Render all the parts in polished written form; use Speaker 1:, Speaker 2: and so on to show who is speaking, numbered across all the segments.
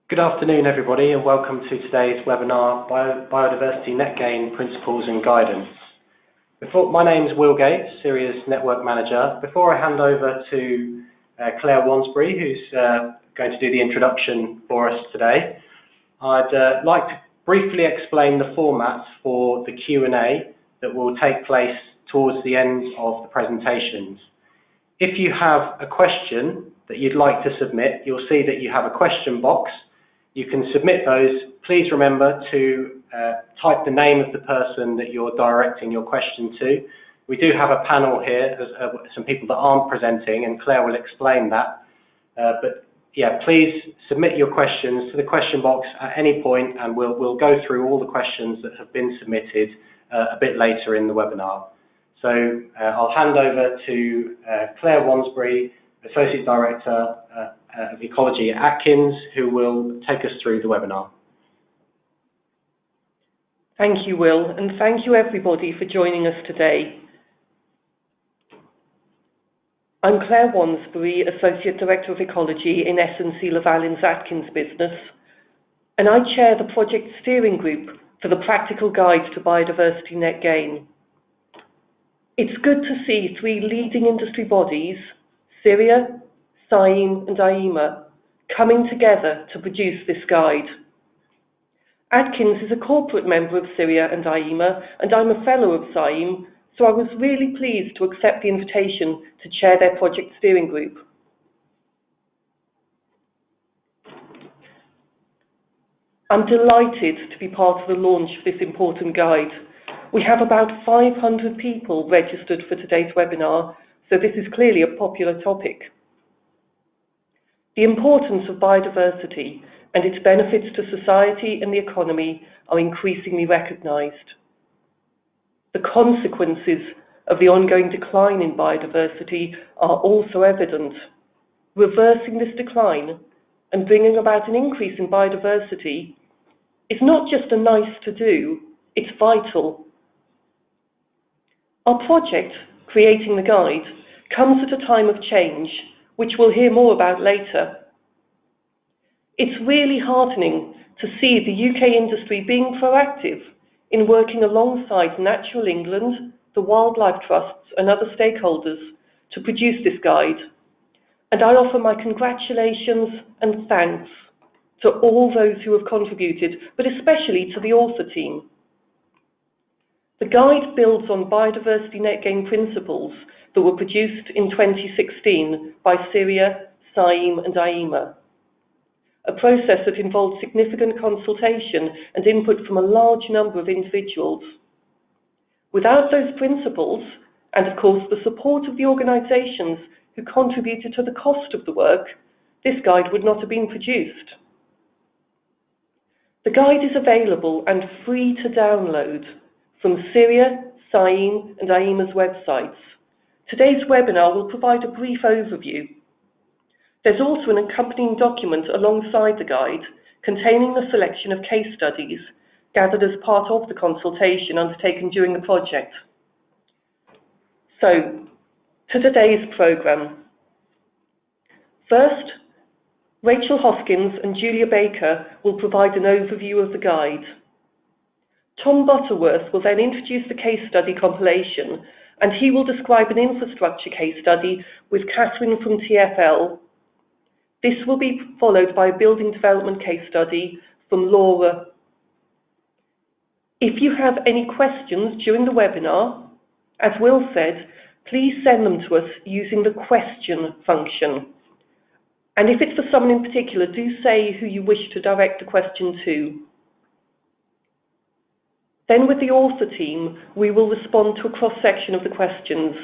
Speaker 1: Good afternoon, everybody, and welcome to today's webinar, Biodiversity Net Gain Principles and Guidance. My name is Will Gates, Syria's Network Manager. Before I hand over to Claire Wansbury, who's going to do the introduction for us today, I'd like to briefly explain the format for the Q&A that will take place towards the end of the presentations. If you have a question that you'd like to submit, you'll see that you have a question box. You can submit those. Please remember to type the name of the person that you're directing your question to. We do have a panel here, some people that aren't presenting, and Claire will explain that. But yeah, please submit your questions to the question box at any point, and we'll go through all the questions that have been submitted a bit later in the webinar. So I'll hand over to Claire Wansbury, Associate Director of Ecology at Atkins, who will take us through the webinar.
Speaker 2: Thank you, Will, and thank you everybody for joining us today. I'm Claire Wansbury, Associate Director of Ecology in S&C Lavallin's Atkins business, and I chair the project steering group for the Practical Guide to Biodiversity Net Gain. It's good to see three leading industry bodies, Syria, SAIM and AIMA, coming together to produce this guide. Atkins is a corporate member of Syria and AIMA, and I'm a fellow of SAIM, so I was really pleased to accept the invitation to chair their project steering group. I'm delighted to be part of the launch of this important guide. We have about 500 people registered for today's webinar, so this is clearly a popular topic. The importance of biodiversity and its benefits to society and the economy are increasingly recognised. The consequences of the ongoing decline in biodiversity are also evident. Reversing this decline and bringing about an increase in biodiversity is not just a nice to do, it's vital. Our project, Creating the Guide, comes at a time of change, which we'll hear more about later. It's really heartening to see the UK industry being proactive in working alongside Natural England, the wildlife trusts and other stakeholders to produce this guide. And I offer my congratulations and thanks to all those who have contributed, but especially to the author team. The guide builds on biodiversity net gain principles that were produced in 2016 by Syria, SAIM and AIMA, a process that involved significant consultation and input from a large number of individuals. Without those principles, and of course the support of the organisations who contributed to the cost of the work, this guide would not have been produced. The guide is available and free to download from Syria, SAIM and AIMA's websites. Today's webinar will provide a brief overview. There's also an accompanying document alongside the guide containing a selection of case studies gathered as part of the consultation undertaken during the project. So, to today's programme. First, Rachel Hoskins and Julia Baker will provide an overview of the guide. Tom Butterworth will then introduce the case study compilation, and he will describe an infrastructure case study with Catherine from TfL. This will be followed by a building development case study from Laura. If you have any questions during the webinar, as Will said, please send them to us using the question function. And if it's for someone in particular, do say who you wish to direct the question to. Then with the author team, we will respond to a cross-section of the questions.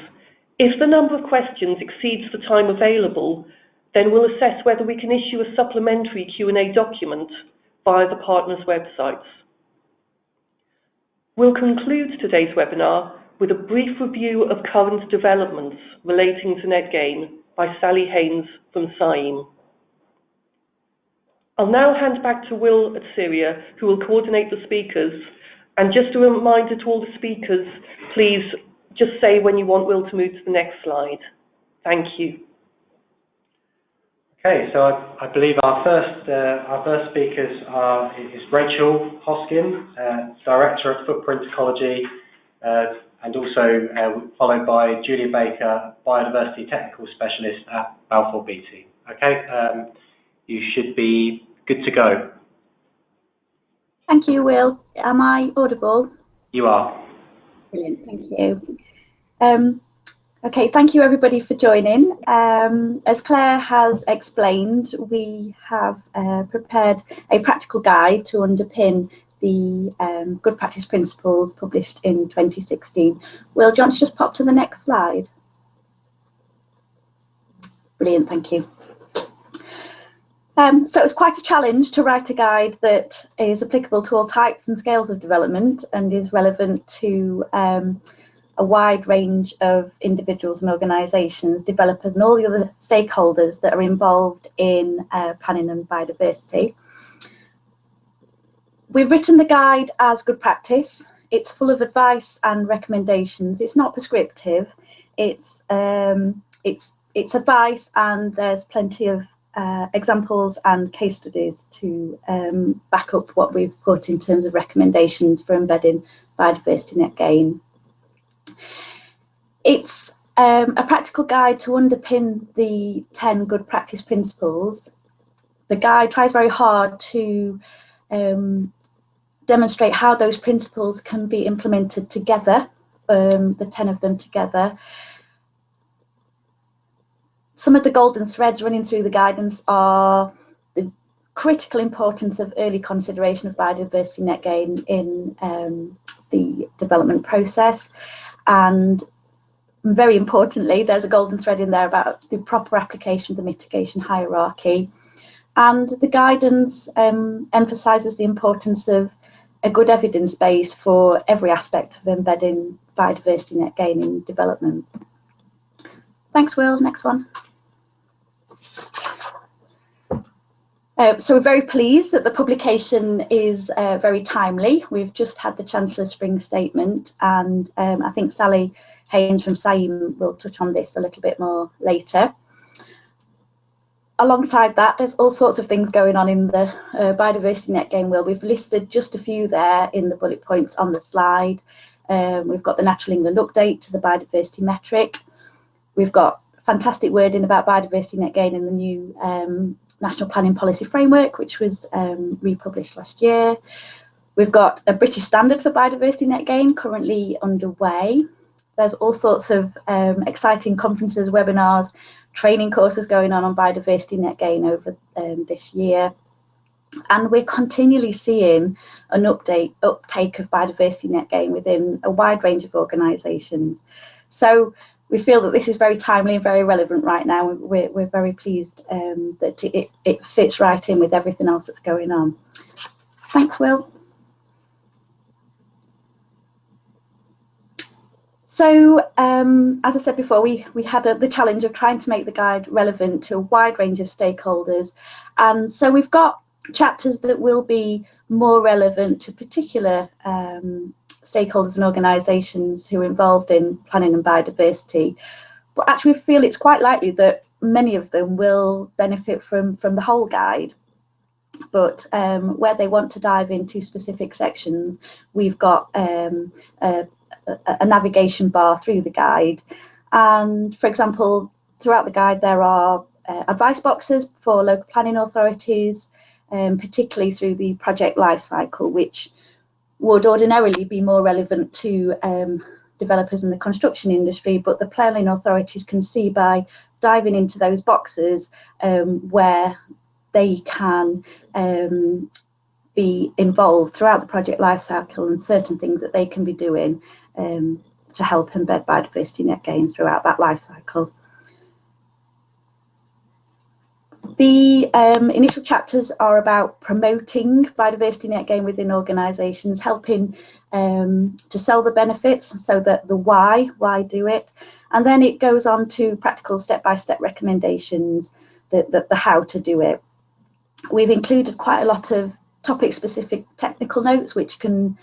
Speaker 2: If the number of questions exceeds the time available, then we'll assess whether we can issue a supplementary Q&A document via the partners' websites. We'll conclude today's webinar with a brief review of current developments relating to net gain by Sally Haynes from SAIM. I'll now hand back to Will at Syria, who will coordinate the speakers. And just a reminder to all the speakers, please just say when you want Will to move to the next slide. Thank you.
Speaker 1: Okay, so I believe our first speakers is Rachel Hoskin, Director of Footprint Ecology, and also followed by Julia Baker, Biodiversity Technical Specialist at Balfour Beatty. Okay, you should be good to go.
Speaker 3: Thank you, Will. Am I audible?
Speaker 1: You are.
Speaker 3: Brilliant, thank you. Okay, thank you everybody for joining. As Claire has explained, we have prepared a practical guide to underpin the good practice principles published in 2016. Will, do you want to just pop to the next slide? Brilliant, thank you. So it's quite a challenge to write a guide that is applicable to all types and scales of development and is relevant to a wide range of individuals and organisations, developers and all the other stakeholders that are involved in planning and biodiversity. We've written the guide as good practice. It's full of advice and recommendations. It's not prescriptive. It's advice, and there's plenty of examples and case studies to back up what we've put in terms of recommendations for embedding biodiversity net gain. It's a practical guide to underpin the 10 good practice principles. The guide tries very hard to demonstrate how those principles can be implemented together, the 10 of them together. Some of the golden threads running through the guidance are the critical importance of early consideration of biodiversity net gain in the development process, and very importantly, there's a golden thread in there about the proper application of the mitigation hierarchy. And the guidance emphasises the importance of a good evidence base for every aspect of embedding biodiversity net gain in development. Thanks, Will. Next one. So we're very pleased that the publication is very timely. We've just had the Chancellor's Spring Statement, and I think Sally Haynes from SAIM will touch on this a little bit more later. Alongside that, there's all sorts of things going on in the biodiversity net gain world. We've listed just a few there in the bullet points on the slide. We've got the Natural England update to the biodiversity metric. We've got fantastic wording about biodiversity net gain in the new National Planning Policy Framework, which was republished last year. We've got a British standard for biodiversity net gain currently underway. There's all sorts of exciting conferences, webinars, training courses going on biodiversity net gain over this year. And we're continually seeing an uptake of biodiversity net gain within a wide range of organisations. So we feel that this is very timely and very relevant right now. We're very pleased that it fits right in with everything else that's going on. Thanks, Will. So, as I said before, we had the challenge of trying to make the guide relevant to a wide range of stakeholders. And so we've got chapters that will be more relevant to particular stakeholders and organisations who are involved in planning and biodiversity, but actually we feel it's quite likely that many of them will benefit from the whole guide. But where they want to dive into specific sections, we've got a navigation bar through the guide. And for example, throughout the guide there are advice boxes for local planning authorities, particularly through the project life cycle, which would ordinarily be more relevant to developers in the construction industry, but the planning authorities can see by diving into those boxes where they can be involved throughout the project life cycle and certain things that they can be doing to help embed biodiversity net gain throughout that life cycle. The initial chapters are about promoting biodiversity net gain within organisations, helping to sell the benefits, so that the why do it, and then it goes on to practical step-by-step recommendations, the how to do it. We've included quite a lot of topic-specific technical notes which can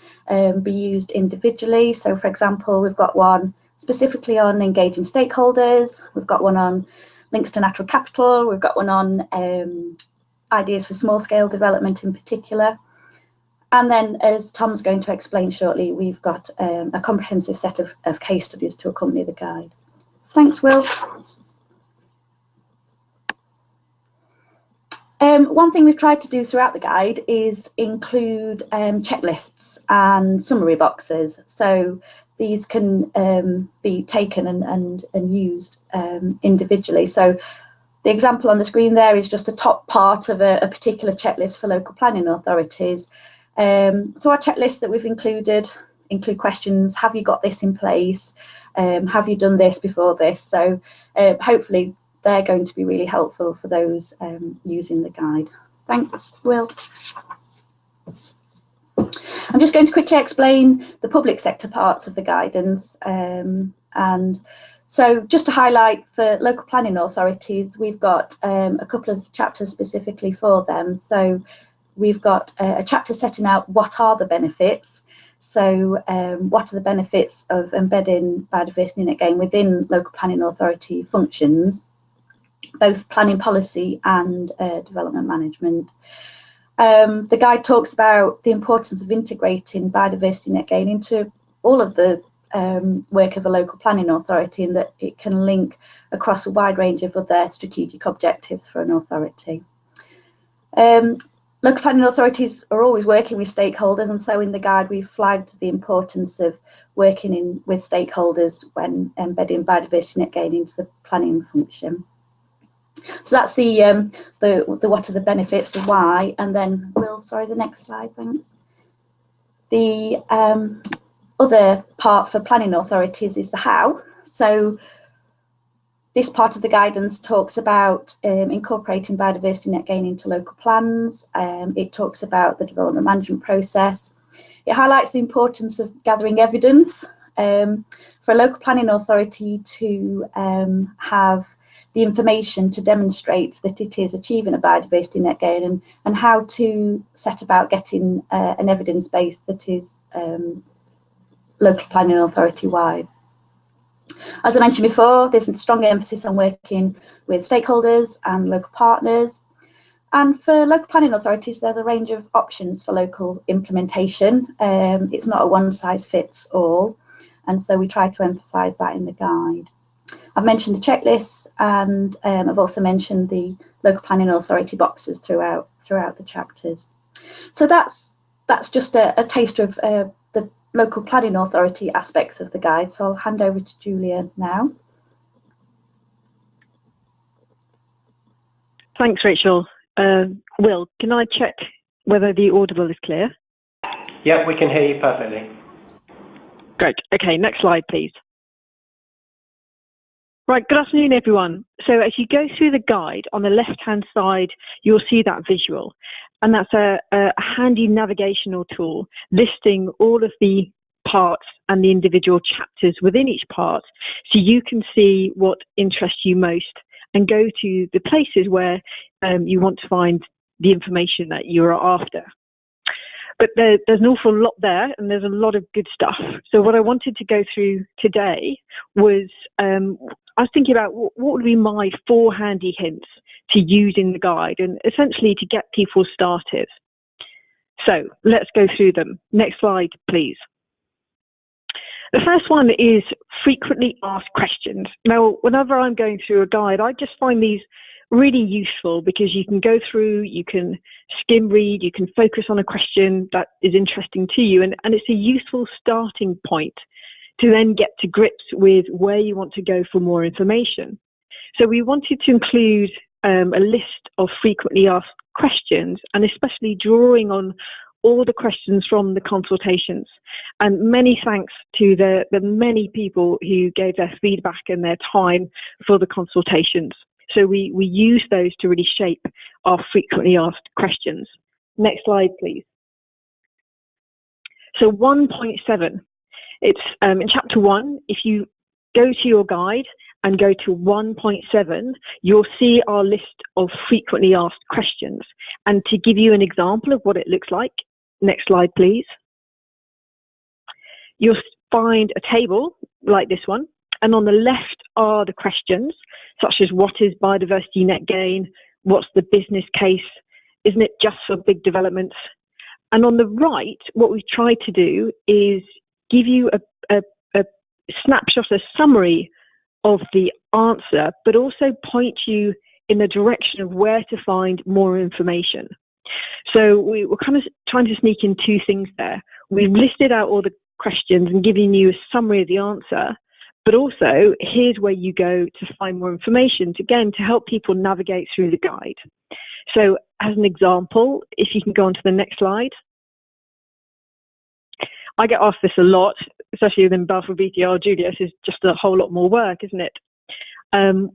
Speaker 3: be used individually. So, for example, we've got one specifically on engaging stakeholders. We've got one on links to natural capital. We've got one on ideas for small-scale development in particular. And then, as Tom's going to explain shortly, we've got a comprehensive set of case studies to accompany the guide. Thanks, Will. One thing we've tried to do throughout the guide is include checklists and summary boxes. So these can be taken and used individually. So the example on the screen there is just the top part of a particular checklist for local planning authorities. So our checklists that we've include questions: have you got this in place? Have you done this before this? So hopefully they're going to be really helpful for those using the guide. Thanks, Will. I'm just going to quickly explain the public sector parts of the guidance. And so just to highlight, for local planning authorities, we've got a couple of chapters specifically for them. So we've got a chapter setting out what are the benefits. So what are the benefits of embedding biodiversity net gain within local planning authority functions, both planning policy and development management. The guide talks about the importance of integrating biodiversity net gain into all of the work of a local planning authority, and that it can link across a wide range of other strategic objectives for an authority. Local planning authorities are always working with stakeholders, and so in the guide we've flagged the importance of working with stakeholders when embedding biodiversity net gain into the planning function. So that's the what are the benefits, the why, and then the next slide, thanks. The other part for planning authorities is the how. So this part of the guidance talks about incorporating biodiversity net gain into local plans. It talks about the development management process. It highlights the importance of gathering evidence for a local planning authority to have the information to demonstrate that it is achieving a biodiversity net gain, and how to set about getting an evidence base that is local planning authority wide. As I mentioned before, there's a strong emphasis on working with stakeholders and local partners. And for local planning authorities, there's a range of options for local implementation. It's not a one size fits all, and so we try to emphasise that in the guide. I've mentioned the checklists, and I've also mentioned the local planning authority boxes throughout the chapters. So that's just a taste of the local planning authority aspects of the guide. So I'll hand over to Julia now.
Speaker 4: Thanks, Rachel. Will, can I check whether the audible is clear?
Speaker 1: Yep, we can hear you perfectly.
Speaker 4: Great. Okay, next slide, please. Right, good afternoon, everyone. So as you go through the guide, on the left-hand side, you'll see that visual. And that's a handy navigational tool listing all of the parts and the individual chapters within each part, so you can see what interests you most and go to the places where you want to find the information that you're after. But there's an awful lot there, and there's a lot of good stuff. So what I wanted to go through today was, I was thinking about what would be my 4 handy hints to use in the guide, and essentially to get people started. So let's go through them. Next slide, please. The first one is frequently asked questions. Now, whenever I'm going through a guide, I just find these really useful, because you can go through, you can skim read, you can focus on a question that is interesting to you, and it's a useful starting point to then get to grips with where you want to go for more information. So we wanted to include a list of frequently asked questions, and especially drawing on all the questions from the consultations. And many thanks to the many people who gave their feedback and their time for the consultations. So we use those to really shape our frequently asked questions. Next slide, please. So 1.7, it's in chapter 1. If you go to your guide and go to 1.7, you'll see our list of frequently asked questions. And to give you an example of what it looks like, next slide, please. You'll find a table like this one. And on the left are the questions, such as what is biodiversity net gain? What's the business case? Isn't it just for big developments? And on the right, what we've tried to do is give you a snapshot, a summary of the answer, but also point you in the direction of where to find more information. So we were kind of trying to sneak in two things there. We've listed out all the questions and given you a summary of the answer, but also here's where you go to find more information, again, to help people navigate through the guide. So as an example, if you can go on to the next slide. I get asked this a lot, especially within Balfour BTR. Julia, this is just a whole lot more work, isn't it?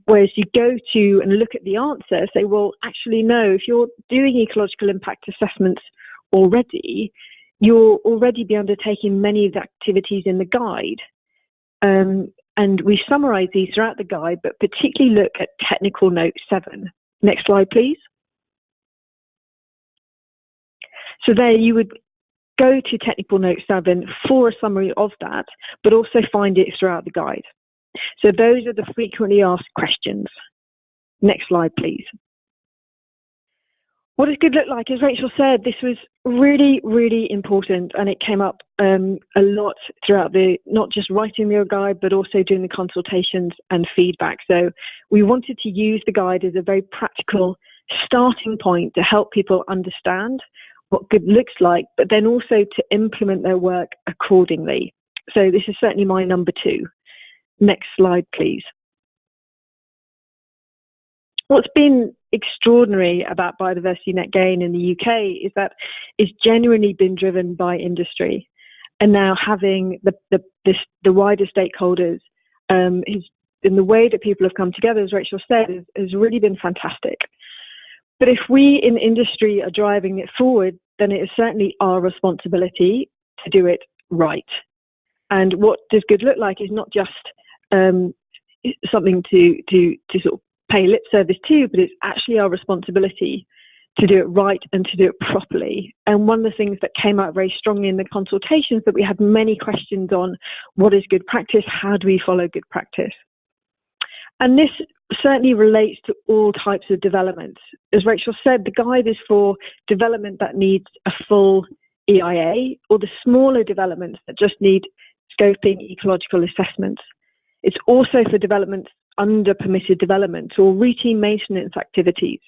Speaker 4: Whereas you go to and look at the answer, say, well, actually, no, if you're doing ecological impact assessments already, you'll already be undertaking many of the activities in the guide. And we summarise these throughout the guide, but particularly look at technical note 7. Next slide, please. So there you would go to technical note 7 for a summary of that, but also find it throughout the guide. So those are the frequently asked questions. Next slide, please. What does good look like? As Rachel said, this was really, really important, and it came up a lot throughout not just writing the guide, but also doing the consultations and feedback. So we wanted to use the guide as a very practical starting point to help people understand what good looks like, but then also to implement their work accordingly. So this is certainly my number 2. Next slide, please. What's been extraordinary about Biodiversity Net Gain in the UK is that it's genuinely been driven by industry, and now having the wider stakeholders in the way that people have come together, as Rachel said, has really been fantastic. But if we in industry are driving it forward, then it is certainly our responsibility to do it right. And what does good look like is not just something to sort of pay lip service to, but it's actually our responsibility to do it right and to do it properly. And one of the things that came out very strongly in the consultations that we had many questions on: what is good practice? How do we follow good practice? And this certainly relates to all types of development. As Rachel said, the guide is for development that needs a full EIA, or the smaller developments that just need scoping ecological assessments. It's also for developments under permitted development or routine maintenance activities,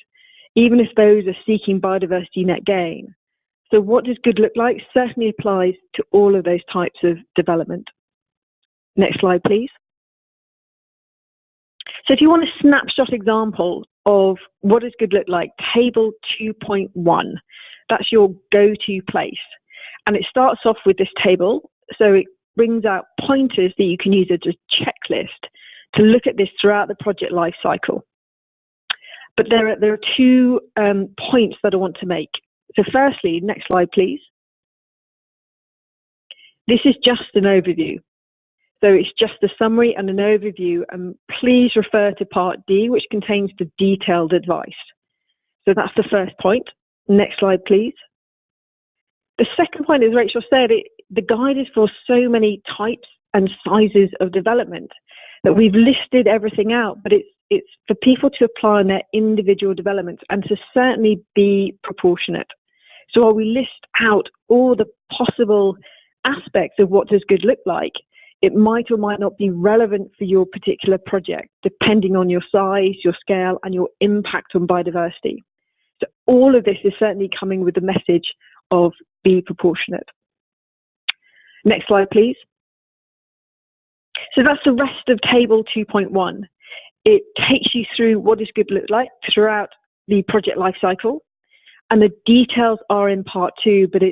Speaker 4: even if those are seeking biodiversity net gain. So what does good look like certainly applies to all of those types of development. Next slide, please. So if you want a snapshot example of what does good look like, table 2.1, that's your go-to place. And it starts off with this table, so it brings out pointers that you can use as a checklist to look at this throughout the project life cycle. But there are 2 points that I want to make. So firstly, next slide, please. This is just an overview. So it's just a summary and an overview, and please refer to part D, which contains the detailed advice. So that's the first point. Next slide, please. The second point, as Rachel said, the guide is for so many types and sizes of development that we've listed everything out, but it's for people to apply on their individual developments and to certainly be proportionate. So while we list out all the possible aspects of what does good look like, it might or might not be relevant for your particular project, depending on your size, your scale, and your impact on biodiversity. So all of this is certainly coming with the message of be proportionate. Next slide, please. So that's the rest of table 2.1. It takes you through what does good look like throughout the project life cycle, and the details are in part 2, but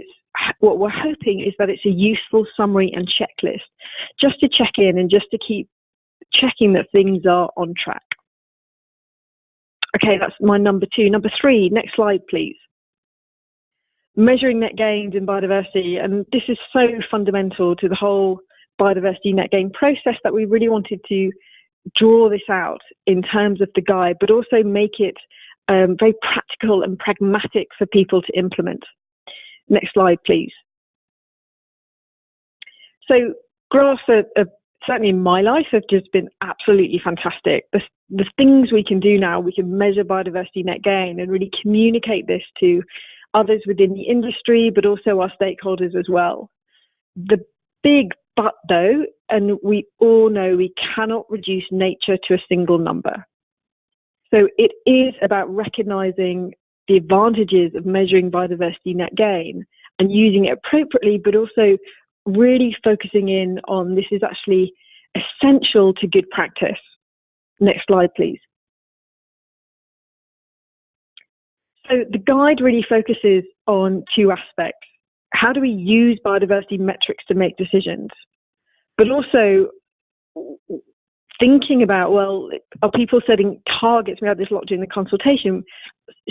Speaker 4: what we're hoping is that it's a useful summary and checklist, just to check in and just to keep checking that things are on track. Okay, that's my number 2. Number 3, next slide, please. Measuring net gains in biodiversity, and this is so fundamental to the whole biodiversity net gain process that we really wanted to draw this out in terms of the guide, but also make it very practical and pragmatic for people to implement. Next slide, please. So graphs are certainly in my life, have just been absolutely fantastic. The things we can do now, we can measure biodiversity net gain and really communicate this to others within the industry, but also our stakeholders as well. The big but though, and we all know we cannot reduce nature to a single number. So it is about recognizing the advantages of measuring biodiversity net gain and using it appropriately, but also really focusing in on this is actually essential to good practice. Next slide, please. So the guide really focuses on two aspects. How do we use biodiversity metrics to make decisions? But also thinking about, well, are people setting targets? We had this a lot during the consultation,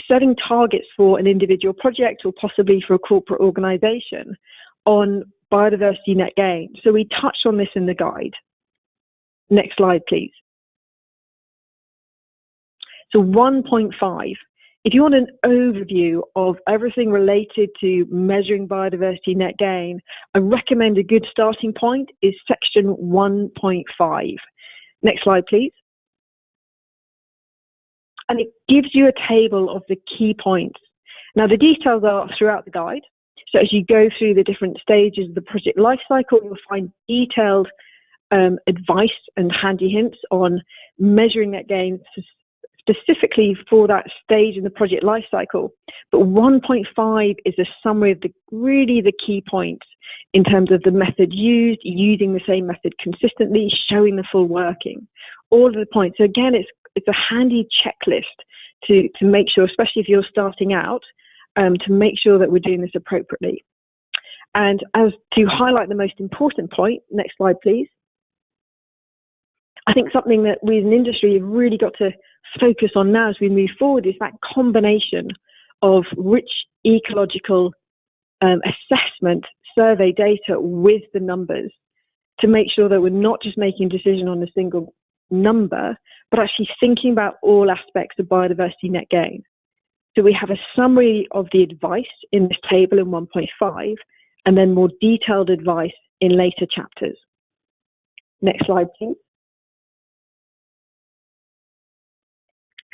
Speaker 4: setting targets for an individual project or possibly for a corporate organization on biodiversity net gain. So we touched on this in the guide. Next slide, please. So 1.5. If you want an overview of everything related to measuring biodiversity net gain, I recommend a good starting point is section 1.5. Next slide, please. And it gives you a table of the key points. Now, the details are throughout the guide. So as you go through the different stages of the project lifecycle, you'll find detailed advice and handy hints on measuring net gain specifically for that stage in the project lifecycle. But 1.5 is a summary of the key points in terms of the method used, using the same method consistently, showing the full working, all of the points. So again, it's a handy checklist to make sure, especially if you're starting out, to make sure that we're doing this appropriately. And as to highlight the most important point, next slide, please. I think something that we as an industry have really got to focus on now as we move forward is that combination of rich ecological assessment, survey data with the numbers to make sure that we're not just making a decision on a single number, but actually thinking about all aspects of biodiversity net gain. So we have a summary of the advice in this table in 1.5, and then more detailed advice in later chapters. Next slide, please.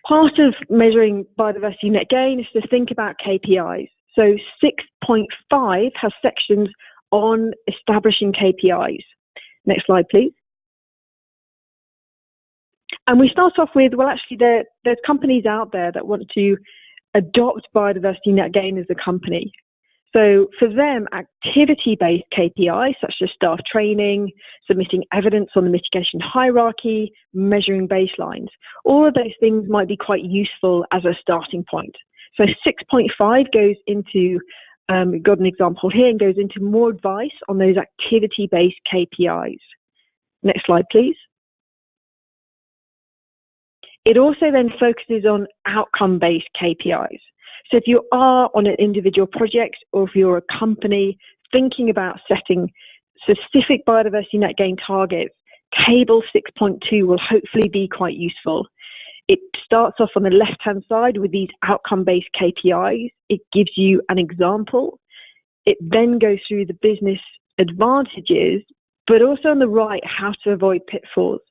Speaker 4: Part of measuring biodiversity net gain is to think about KPIs. So 6.5 has sections on establishing KPIs. Next slide, please. And we start off with, well, actually, there's companies out there that want to adopt biodiversity net gain as a company. So for them, activity-based KPIs, such as staff training, submitting evidence on the mitigation hierarchy, measuring baselines, all of those things might be quite useful as a starting point. So 6.5 goes into, we've got an example here, and goes into more advice on those activity-based KPIs. Next slide, please. It also then focuses on outcome-based KPIs. So if you are on an individual project or if you're a company thinking about setting specific biodiversity net gain targets, table 6.2 will hopefully be quite useful. It starts off on the left-hand side with these outcome-based KPIs. It gives you an example. It then goes through the business advantages, but also on the right, how to avoid pitfalls.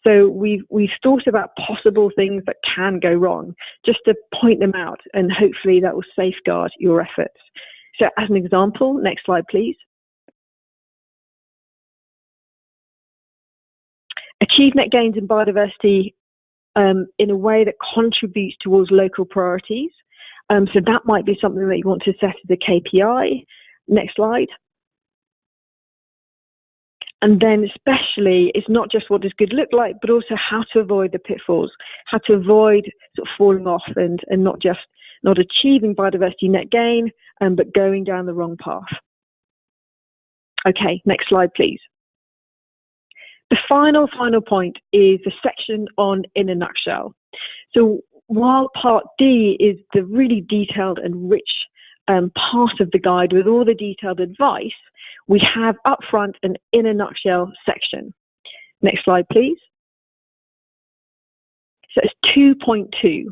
Speaker 4: So we've thought about possible things that can go wrong, just to point them out, and hopefully that will safeguard your efforts. So as an example, next slide, please. Achieve net gains in biodiversity in a way that contributes towards local priorities. So that might be something that you want to set as a KPI. Next slide. And then especially, it's not just what does good look like, but also how to avoid the pitfalls, how to avoid sort of falling off and not achieving biodiversity net gain, but going down the wrong path. Okay, next slide, please. The final point is the section on in a nutshell. So while part D is the really detailed and rich part of the guide with all the detailed advice, we have up front an in a nutshell section. Next slide, please. So it's 2.2.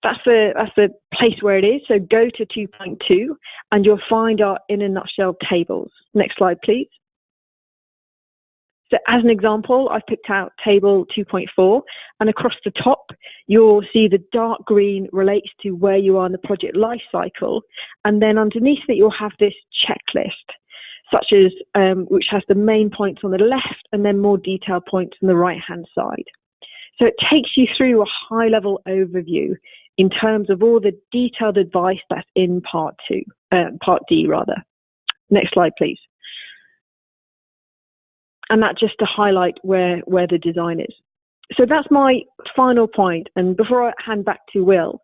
Speaker 4: That's the place where it is. So go to 2.2 and you'll find our in a nutshell tables. Next slide, please. So as an example, I've picked out table 2.4, and across the top, you'll see the dark green relates to where you are in the project life cycle. And then underneath it, you'll have this checklist, such as which has the main points on the left and then more detailed points on the right-hand side. So it takes you through a high-level overview in terms of all the detailed advice that's in part D rather. Next slide, please. And that just to highlight where the design is. So that's my final point. And before I hand back to Will,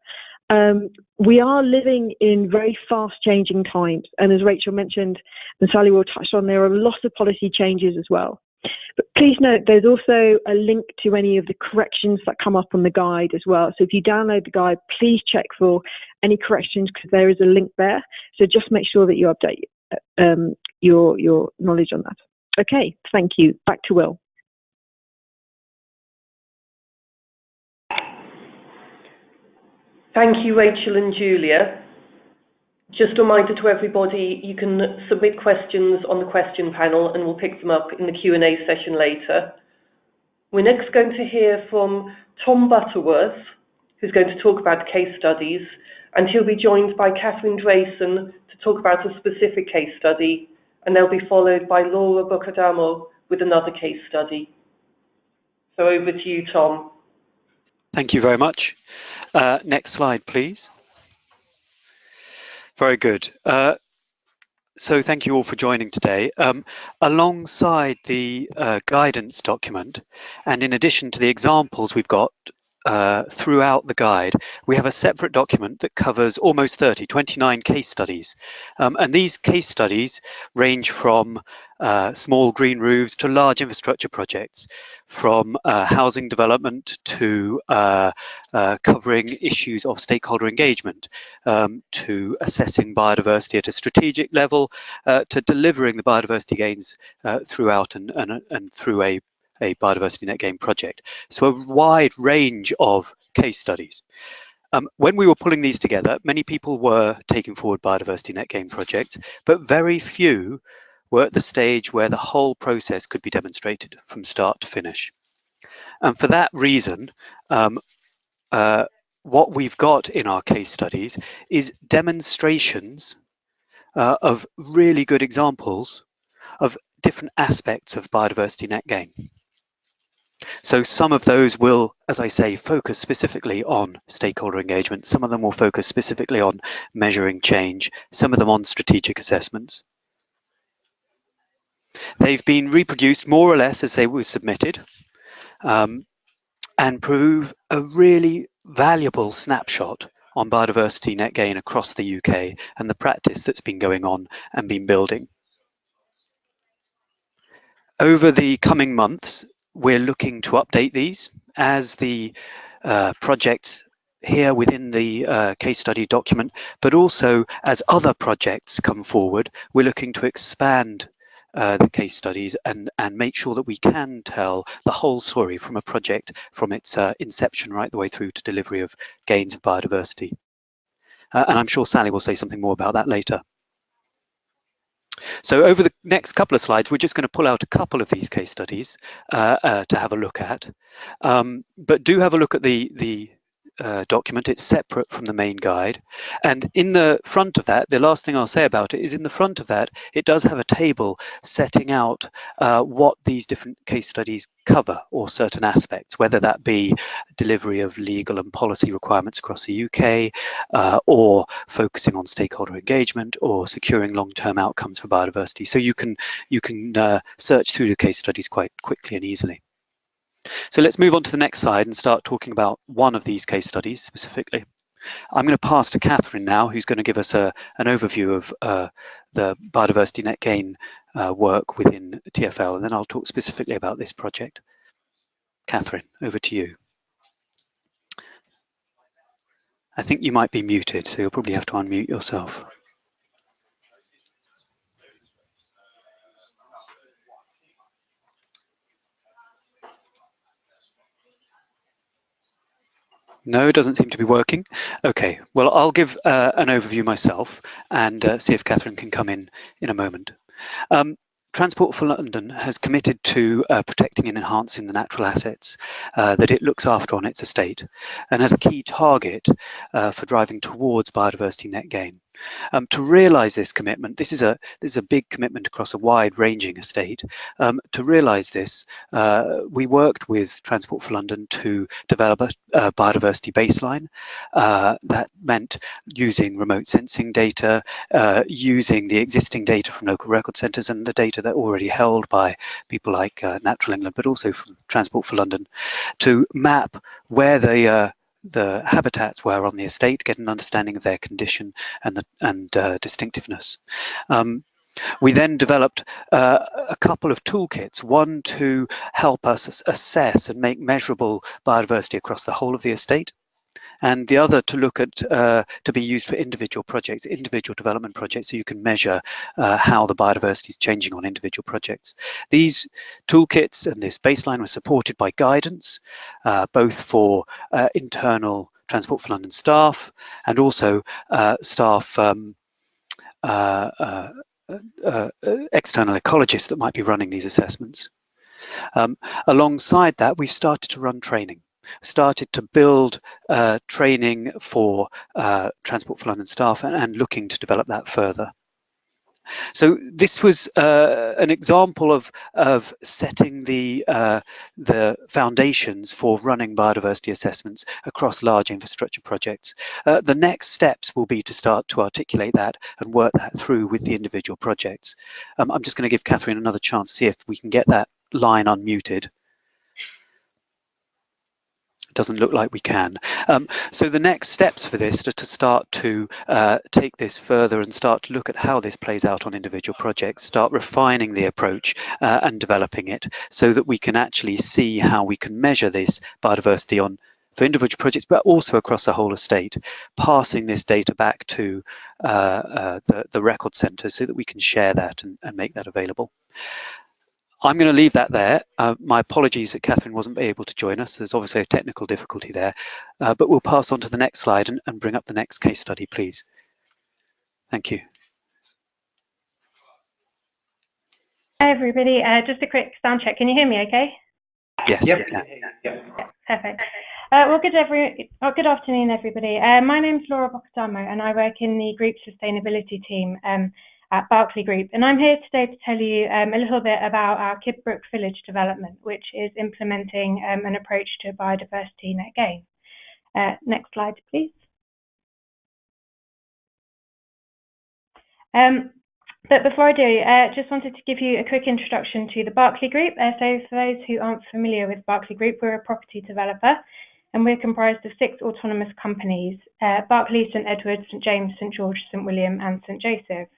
Speaker 4: we are living in very fast changing times. And as Rachel mentioned, and Sally will touch on, there are lots of policy changes as well. But please note, there's also a link to any of the corrections that come up on the guide as well. So if you download the guide, please check for any corrections because there is a link there. So just make sure that you update your knowledge on that. Okay, thank you. Back to Will.
Speaker 2: Thank you, Rachel and Julia. Just a reminder to everybody, you can submit questions on the question panel and we'll pick them up in the Q&A session later. We're next going to hear from Tom Butterworth, who's going to talk about case studies, and he'll be joined by Catherine Drayson to talk about a specific case study, and they'll be followed by Laura Bocadamo with another case study. So over to you, Tom.
Speaker 5: Thank you very much. Next slide, please. Very good. So thank you all for joining today. Alongside the guidance document, and in addition to the examples we've got throughout the guide, we have a separate document that covers almost 29 case studies. And these case studies range from small green roofs to large infrastructure projects, from housing development to covering issues of stakeholder engagement, to assessing biodiversity at a strategic level, to delivering the biodiversity gains throughout and through a Biodiversity Net Gain project. So a wide range of case studies. When we were pulling these together, many people were taking forward Biodiversity Net Gain projects, but very few were at the stage where the whole process could be demonstrated from start to finish. And for that reason, what we've got in our case studies is demonstrations of really good examples of different aspects of Biodiversity Net Gain. So some of those will, as I say, focus specifically on stakeholder engagement. Some of them will focus specifically on measuring change, some of them on strategic assessments. They've been reproduced more or less as they were submitted, and prove a really valuable snapshot on Biodiversity Net Gain across the UK and the practice that's been going on and been building. Over the coming months, we're looking to update these as the projects here within the case study document, but also as other projects come forward, we're looking to expand the case studies and make sure that we can tell the whole story from a project from its inception right the way through to delivery of gains of biodiversity. And I'm sure Sally will say something more about that later. So over the next couple of slides, we're just going to pull out a couple of these case studies to have a look at. But do have a look at the document. It's separate from the main guide. And in the front of that, the last thing I'll say about it is in the front of that, it does have a table setting out what these different case studies cover, or certain aspects, whether that be delivery of legal and policy requirements across the UK, or focusing on stakeholder engagement, or securing long-term outcomes for biodiversity. So you can search through the case studies quite quickly and easily. So let's move on to the next slide and start talking about one of these case studies specifically. I'm going to pass to Catherine now, who's going to give us an overview of the Biodiversity Net Gain work within TfL, and then I'll talk specifically about this project. Catherine, over to you. I think you might be muted, so you'll probably have to unmute yourself. No, it doesn't seem to be working. Okay, well, I'll give an overview myself and see if Catherine can come in a moment. Transport for London has committed to protecting and enhancing the natural assets that it looks after on its estate, and has a key target for driving towards biodiversity net gain. To realise this commitment, this is a big commitment across a wide-ranging estate. To realise this, we worked with Transport for London to develop a biodiversity baseline. That meant using remote sensing data, using the existing data from local record centres and the data that are already held by people like Natural England, but also from Transport for London, to map where the habitats were on the estate, get an understanding of their condition and distinctiveness. We then developed a couple of toolkits, one to help us assess and make measurable biodiversity across the whole of the estate, and the other to look at to be used for individual projects, individual development projects, so you can measure how the biodiversity is changing on individual projects. These toolkits and this baseline were supported by guidance, both for internal Transport for London staff and also staff external ecologists that might be running these assessments. Alongside that, we've started to run training. Started to build training for Transport for London staff and looking to develop that further. So this was an example of setting the foundations for running biodiversity assessments across large infrastructure projects. The next steps will be to start to articulate that and work that through with the individual projects. I'm just going to give Catherine another chance to see if we can get that line unmuted. Doesn't look like we can. So the next steps for this are to start to take this further and start to look at how this plays out on individual projects, start refining the approach and developing it so that we can actually see how we can measure this biodiversity for individual projects, but also across the whole estate, passing this data back to the record centre so that we can share that and make that available. I'm going to leave that there. My apologies that Catherine wasn't able to join us. There's obviously a technical difficulty there, but we'll pass on to the next slide and bring up the next case study, please. Thank you.
Speaker 6: Hi, everybody. Just a quick sound check. Can you hear me okay?
Speaker 5: Yes,
Speaker 1: yep.
Speaker 5: we can.
Speaker 1: Yep.
Speaker 6: Perfect. Well, good afternoon, everybody. My name's Laura Boccadamo, and I work in the group sustainability team at Berkeley Group, and I'm here today to tell you a little bit about our Kidbrooke Village development, which is implementing an approach to biodiversity net gain. Next slide, please. But before I do, just wanted to give you a quick introduction to the Berkeley Group. So for those who aren't familiar with Berkeley Group, we're a property developer, and we're comprised of 6 autonomous companies, Berkeley, St Edward, St James, St George, St William and St Joseph.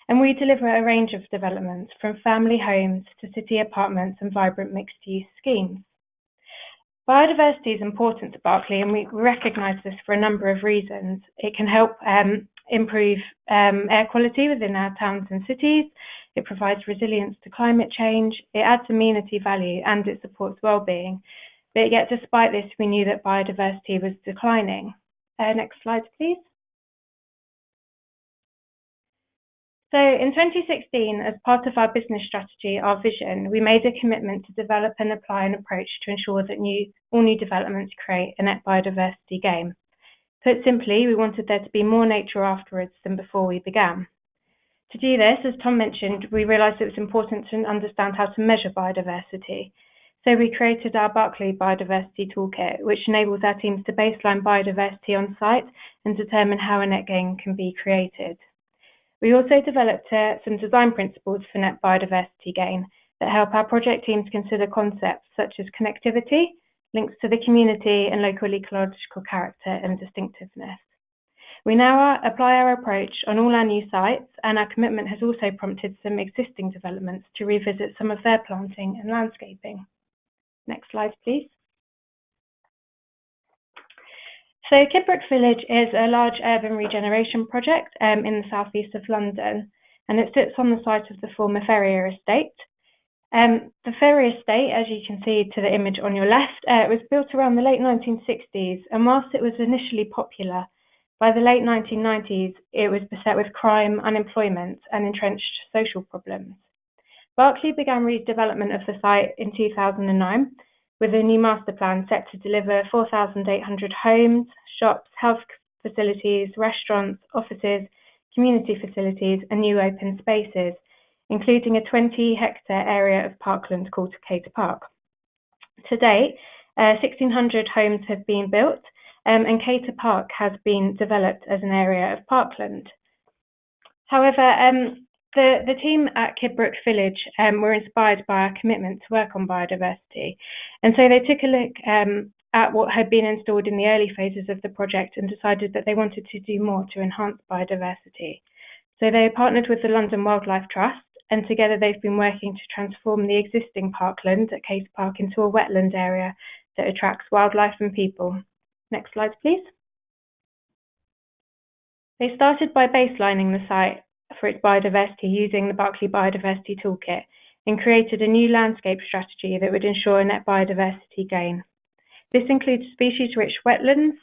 Speaker 6: And we deliver a range of developments from family homes to city apartments and vibrant mixed-use schemes. Biodiversity is important to Berkeley, and we recognise this for a number of reasons. It can help improve air quality within our towns and cities. It provides resilience to climate change. It adds amenity value and it supports well-being. But yet, despite this, we knew that biodiversity was declining. Next slide, please. So in 2016, as part of our business strategy, our vision, we made a commitment to develop and apply an approach to ensure that all new developments create a net biodiversity gain. Put simply, we wanted there to be more nature afterwards than before we began. To do this, as Tom mentioned, we realised it was important to understand how to measure biodiversity. So we created our Berkeley Biodiversity Toolkit, which enables our teams to baseline biodiversity on site and determine how a net gain can be created. We also developed some design principles for net biodiversity gain that help our project teams consider concepts such as connectivity, links to the community, and local ecological character and distinctiveness. We now apply our approach on all our new sites, and our commitment has also prompted some existing developments to revisit some of their planting and landscaping. Next slide, please. So Kidbrooke Village is a large urban regeneration project in the southeast of London, and it sits on the site of the former Ferrier estate. The Ferrier estate, as you can see to the image on your left, was built around the late 1960s, and whilst it was initially popular, by the late 1990s it was beset with crime, unemployment and entrenched social problems. Berkeley began redevelopment of the site in 2009 with a new master plan set to deliver 4,800 homes, shops, health facilities, restaurants, offices, community facilities and new open spaces, including a 20-hectare area of parkland called Cater Park. To date, 1,600 homes have been built and Cater Park has been developed as an area of parkland. However, the team at Kidbrooke Village were inspired by our commitment to work on biodiversity, and so they took a look at what had been installed in the early phases of the project and decided that they wanted to do more to enhance biodiversity. So they partnered with the London Wildlife Trust, and together they've been working to transform the existing parkland at Cater Park into a wetland area that attracts wildlife and people. Next slide, please. They started by baselining the site for its biodiversity using the Berkeley Biodiversity Toolkit and created a new landscape strategy that would ensure a net biodiversity gain. This includes species-rich meadows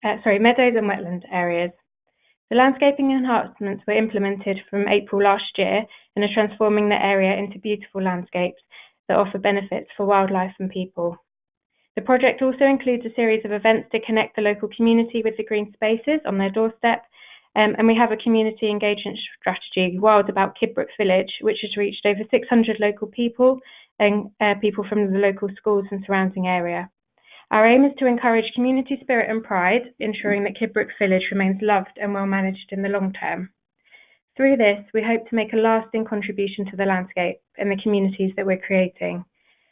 Speaker 6: and wetland areas. The landscaping enhancements were implemented from April last year and are transforming the area into beautiful landscapes that offer benefits for wildlife and people. The project also includes a series of events to connect the local community with the green spaces on their doorstep, and we have a community engagement strategy, Wild About Kidbrooke Village, which has reached over 600 local people and people from the local schools and surrounding area. Our aim is to encourage community spirit and pride, ensuring that Kidbrooke Village remains loved and well managed in the long term. Through this, we hope to make a lasting contribution to the landscape and the communities that we're creating.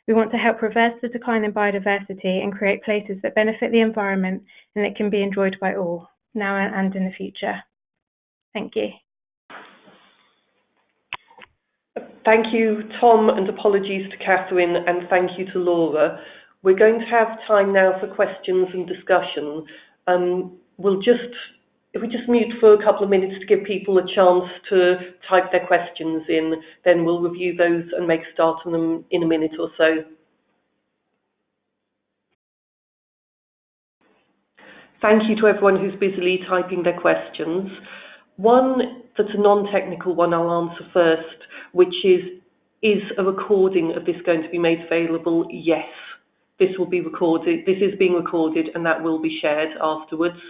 Speaker 6: We want to help reverse the decline in biodiversity and create places that benefit the environment and that can be enjoyed by all, now and in the future. Thank you.
Speaker 2: Thank you, Tom, and apologies to Catherine, and thank you to Laura. We're going to have time now for questions and discussion. If we just mute for a couple of minutes to give people a chance to type their questions in, then we'll review those and make a start on them in a minute or so. Thank you to everyone who's busily typing their questions. One that's a non-technical one I'll answer first, which is a recording of this going to be made available? Yes, this will be recorded. This is being recorded and that will be shared afterwards.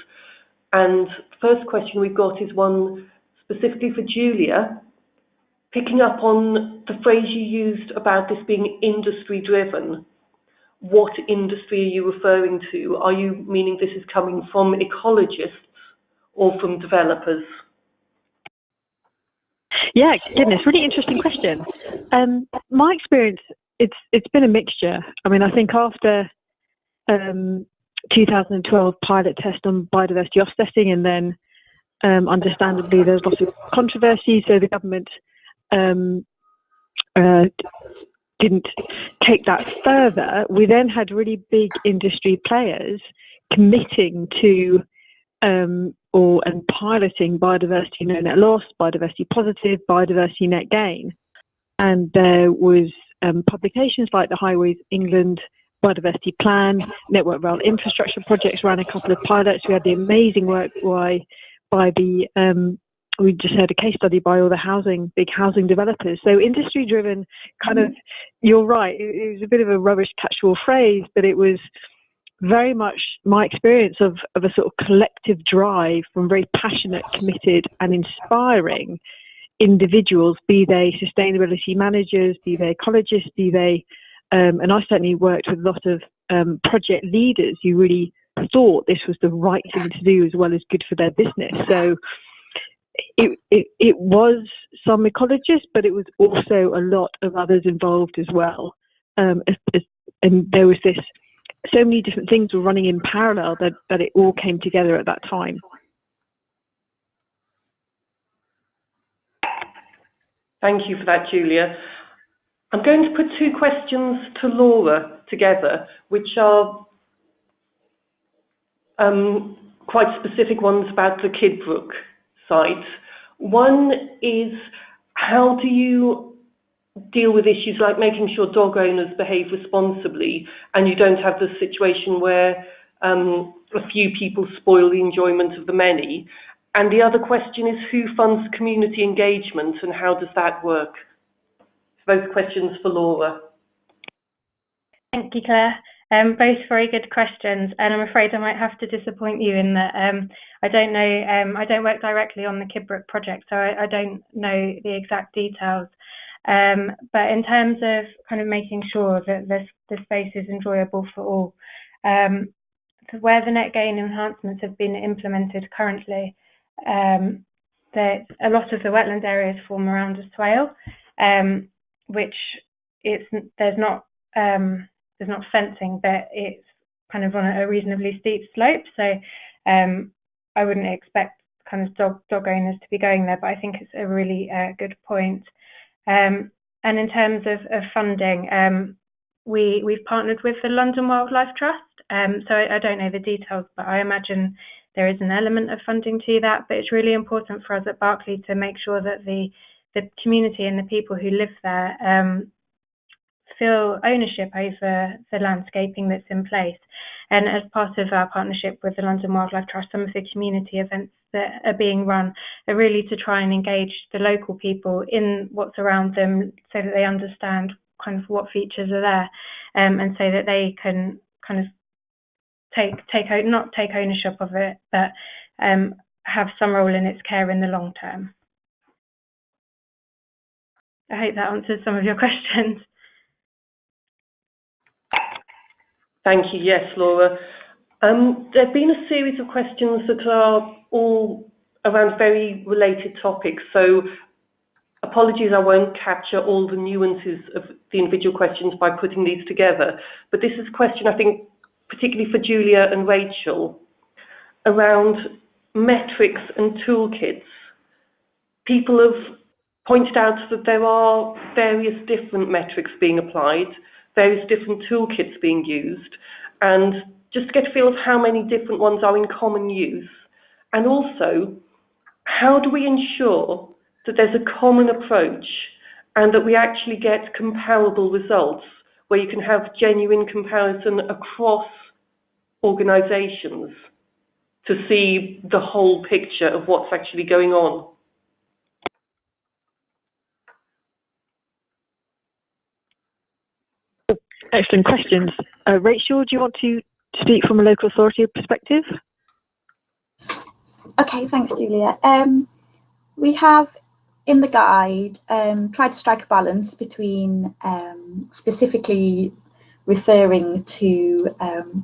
Speaker 2: And the first question we've got is one specifically for Julia, picking up on the phrase you used about this being industry driven. What industry are you referring to? Are you meaning this is coming from ecologists or from developers?
Speaker 4: Yeah, goodness, really interesting question. My experience, it's been a mixture. I mean, I think after 2012 pilot test on biodiversity offsetting, and then understandably there's lots of controversy, so the government didn't take that further. We then had really big industry players committing to and piloting biodiversity no net loss, biodiversity positive, biodiversity net gain. And there was publications like the Highways England Biodiversity Plan, Network Rail Infrastructure Projects ran a couple of pilots. We had the amazing work by the, we just heard a case study by all the big housing developers. So industry driven kind of, you're right, it was a bit of a rubbish catch-all phrase, but it was very much my experience of a sort of collective drive from very passionate, committed and inspiring individuals, be they sustainability managers, be they ecologists, be they, and I certainly worked with a lot of project leaders who really thought this was the right thing to do as well as good for their business. So it was some ecologists, but it was also a lot of others involved as well. And there was this, so many different things were running in parallel that it all came together at that time.
Speaker 2: Thank you for that, Julia. I'm going to put two questions to Laura together, which are quite specific ones about the Kidbrooke site. One is, how do you deal with issues like making sure dog owners behave responsibly and you don't have the situation where a few people spoil the enjoyment of the many? And the other question is, who funds community engagement and how does that work? both questions for Laura.
Speaker 6: Thank you, Claire. Both very good questions, and I'm afraid I might have to disappoint you in that I don't know. I don't work directly on the Kidbrooke project, so I don't know the exact details. But in terms of kind of making sure that the space is enjoyable for all, so where the net gain enhancements have been implemented currently, that a lot of the wetland areas form around a swale, which there's not fencing, but it's kind of on a reasonably steep slope. So I wouldn't expect kind of dog owners to be going there, but I think it's a really good point. And in terms of funding, we've partnered with the London Wildlife Trust. So I don't know the details, but I imagine there is an element of funding to that. But it's really important for us at Berkeley to make sure that the community and the people who live there feel ownership over the landscaping that's in place. And as part of our partnership with the London Wildlife Trust, some of the community events that are being run are really to try and engage the local people in what's around them so that they understand kind of what features are there, and so that they can kind of not take ownership of it, but have some role in its care in the long term. I hope that answers some of your questions.
Speaker 2: Thank you. Yes, Laura. There have been a series of questions that are all around very related topics, so apologies, I won't capture all the nuances of the individual questions by putting these together, but this is a question, I think, particularly for Julia and Rachel, around metrics and toolkits. People have pointed out that there are various different metrics being applied, various different toolkits being used, and just to get a feel of how many different ones are in common use. And also, how do we ensure that there's a common approach and that we actually get comparable results where you can have genuine comparison across organisations to see the whole picture of what's actually going on?
Speaker 4: Excellent questions. Rachel, do you want to speak from a local authority perspective?
Speaker 3: Okay, thanks, Julia. We have in the guide tried to strike a balance between specifically referring to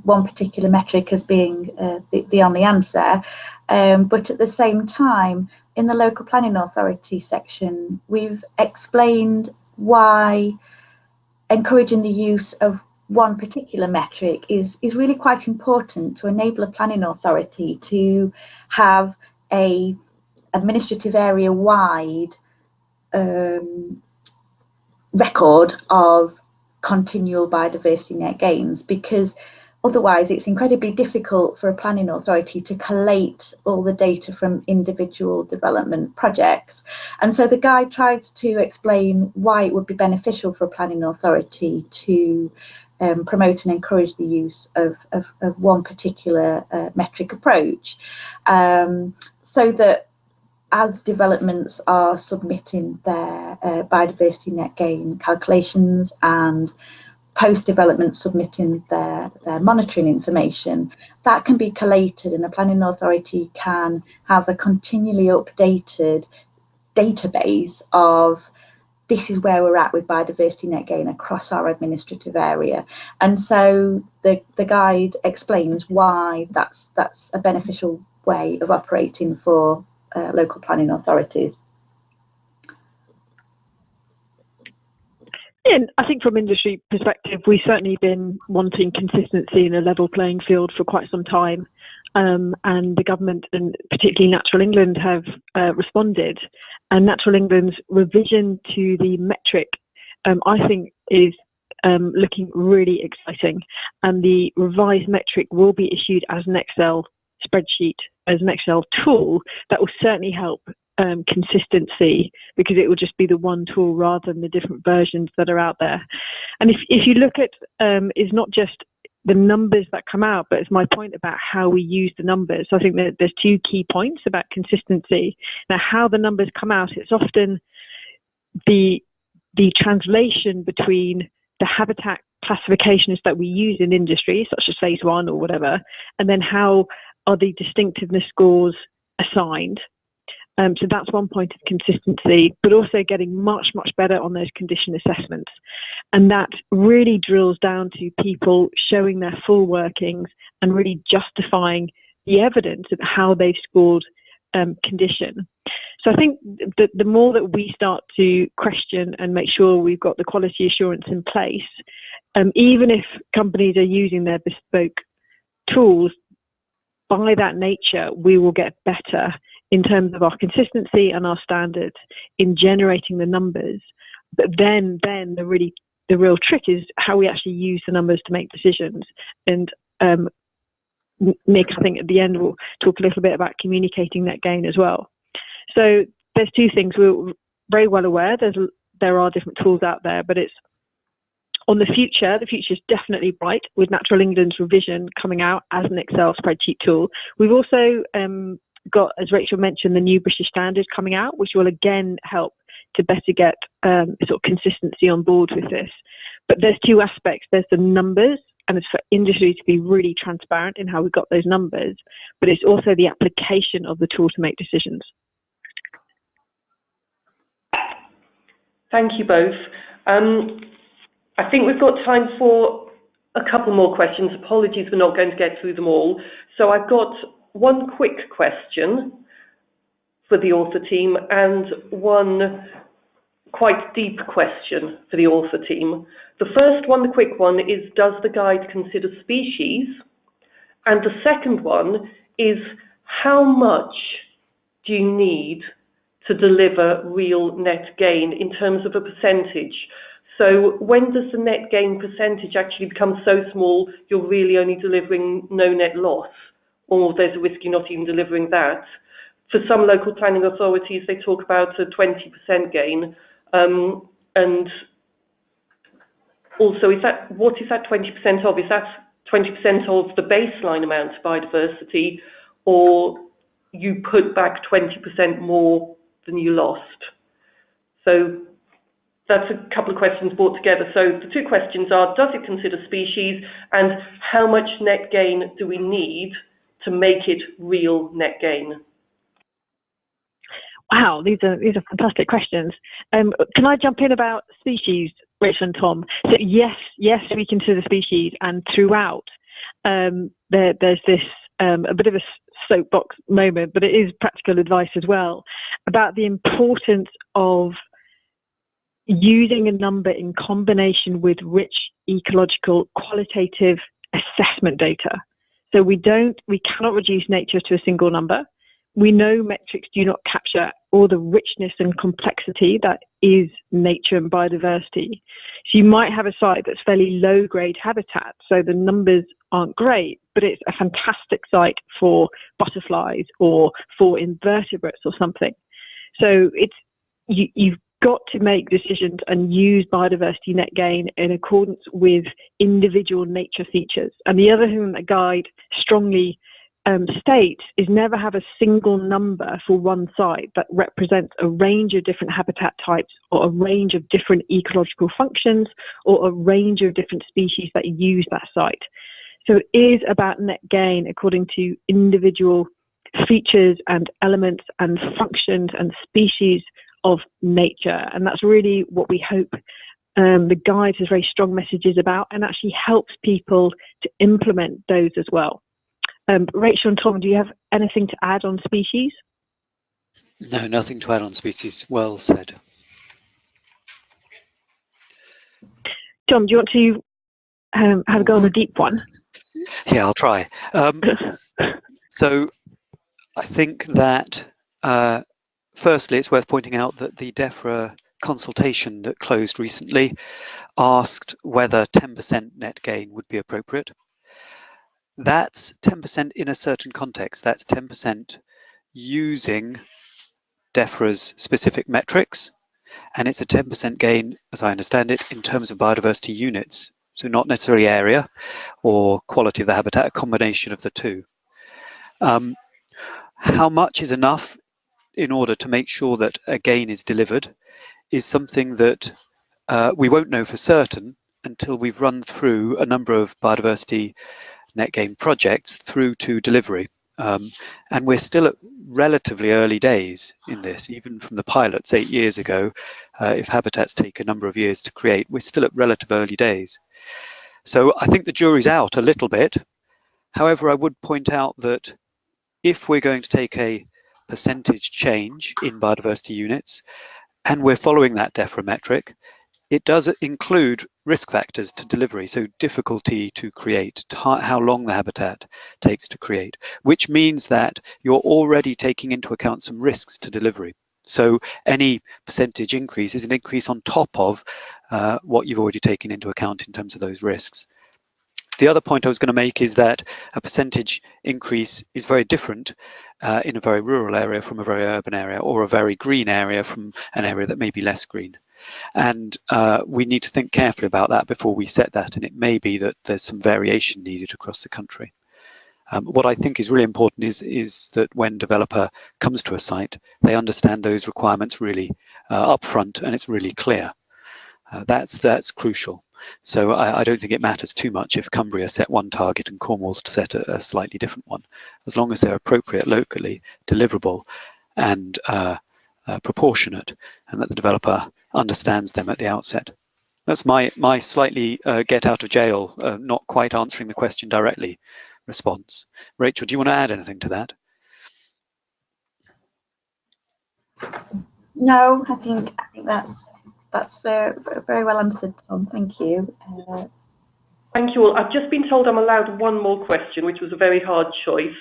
Speaker 3: one particular metric as being the only answer, but at the same time, in the local planning authority section, we've explained why encouraging the use of one particular metric is really quite important to enable a planning authority to have a administrative area wide record of continual biodiversity net gains, because otherwise it's incredibly difficult for a planning authority to collate all the data from individual development projects. And so the guide tries to explain why it would be beneficial for a planning authority to promote and encourage the use of one particular metric approach, so that as developments are submitting their biodiversity net gain calculations and post-development submitting their monitoring information, that can be collated and the planning authority can have a continually updated database of this is where we're at with biodiversity net gain across our administrative area. And so the guide explains why that's a beneficial way of operating for local planning authorities.
Speaker 4: And I think from industry perspective, we've certainly been wanting consistency in a level playing field for quite some time. And the government and particularly Natural England have responded. And Natural England's revision to the metric, I think, is looking really exciting. And the revised metric will be issued as an Excel spreadsheet, as an Excel tool that will certainly help consistency, because it will just be the one tool rather than the different versions that are out there. And if you look at, it's not just the numbers that come out, but it's my point about how we use the numbers. So I think that there's two key points about consistency. Now, how the numbers come out, it's often the the translation between the habitat classifications that we use in industry, such as phase 1 or whatever, and then how are the distinctiveness scores assigned. So that's one point of consistency, but also getting much, much better on those condition assessments. And that really drills down to people showing their full workings and really justifying the evidence of how they've scored condition. So I think that the more that we start to question and make sure we've got the quality assurance in place, even if companies are using their bespoke tools, by that nature, we will get better in terms of our consistency and our standards in generating the numbers. But then the real trick is how we actually use the numbers to make decisions. And Nick, I think at the end we'll talk a little bit about communicating net gain as well. So there's two things. We're very well aware there are different tools out there, but it's on the future. The future is definitely bright with Natural England's revision coming out as an Excel spreadsheet tool. We've also got, as Rachel mentioned, the new British Standard coming out, which will again help to better get sort of consistency on board with this. But there's two aspects. There's the numbers, and it's for industry to be really transparent in how we got those numbers, but it's also the application of the tool to make decisions.
Speaker 2: Thank you both. I think we've got time for a couple more questions. Apologies, we're not going to get through them all. So I've got one quick question for the author team and one quite deep question for the author team. The first one, the quick one, is does the guide consider species? And the second one is how much do you need to deliver real net gain in terms of a percentage? So when does the net gain percentage actually become so small you're really only delivering no net loss, or there's a risk you're not even delivering that? For some local planning authorities, they talk about a 20% gain. And also, what is that 20% of? Is that 20% of the baseline amount of biodiversity, or you put back 20% more than you lost? So that's a couple of questions brought together. So the two questions are, does it consider species, and how much net gain do we need to make it real net gain?
Speaker 4: Wow, these are fantastic questions. Can I jump in about species, Rachel and Tom? So yes, we consider species, and throughout there's this a bit of a soapbox moment, but it is practical advice as well about the importance of using a number in combination with rich ecological qualitative assessment data. So we cannot reduce nature to a single number. We know metrics do not capture all the richness and complexity that is nature and biodiversity. So you might have a site that's fairly low grade habitat, so the numbers aren't great, but it's a fantastic site for butterflies or for invertebrates or something. So you've got to make decisions and use biodiversity net gain in accordance with individual nature features. And the other thing that guide strongly states is never have a single number for one site that represents a range of different habitat types or a range of different ecological functions or a range of different species that use that site. So it is about net gain according to individual features and elements and functions and species of nature. And that's really what we hope the guide has very strong messages about, and actually helps people to implement those as well. Rachel and Tom, do you have anything to add on species?
Speaker 5: No, nothing to add on species. Well said.
Speaker 4: Tom, do you want to have a go on the deep one?
Speaker 5: Yeah, I'll try. So I think that firstly, it's worth pointing out that the DEFRA consultation that closed recently asked whether 10% net gain would be appropriate. That's 10% in a certain context. That's 10% using DEFRA's specific metrics, and it's a 10% gain, as I understand it, in terms of biodiversity units. So not necessarily area or quality of the habitat, a combination of the two. How much is enough in order to make sure that a gain is delivered is something that we won't know for certain until we've run through a number of biodiversity net gain projects through to delivery. And we're still at relatively early days in this, even from the pilots 8 years ago. If habitats take a number of years to create, we're still at relative early days. So I think the jury's out a little bit. However, I would point out that if we're going to take a percentage change in biodiversity units, and we're following that DEFRA metric, it does include risk factors to delivery, so difficulty to create, how long the habitat takes to create, which means that you're already taking into account some risks to delivery. So any percentage increase is an increase on top of what you've already taken into account in terms of those risks. The other point I was going to make is that a percentage increase is very different in a very rural area from a very urban area, or a very green area from an area that may be less green. And we need to think carefully about that before we set that, and it may be that there's some variation needed across the country. What I think is really important is that when developer comes to a site, they understand those requirements really upfront, and it's really clear. That's crucial. So I don't think it matters too much if Cumbria set one target and Cornwall's set a slightly different one, as long as they're appropriate locally, deliverable, and proportionate, and that the developer understands them at the outset. That's my slightly get out of jail, not quite answering the question directly response. Rachel, do you want to add anything to that?
Speaker 3: No, I think that's very well answered, Tom. Thank you.
Speaker 2: Thank you all. I've just been told I'm allowed one more question, which was a very hard choice.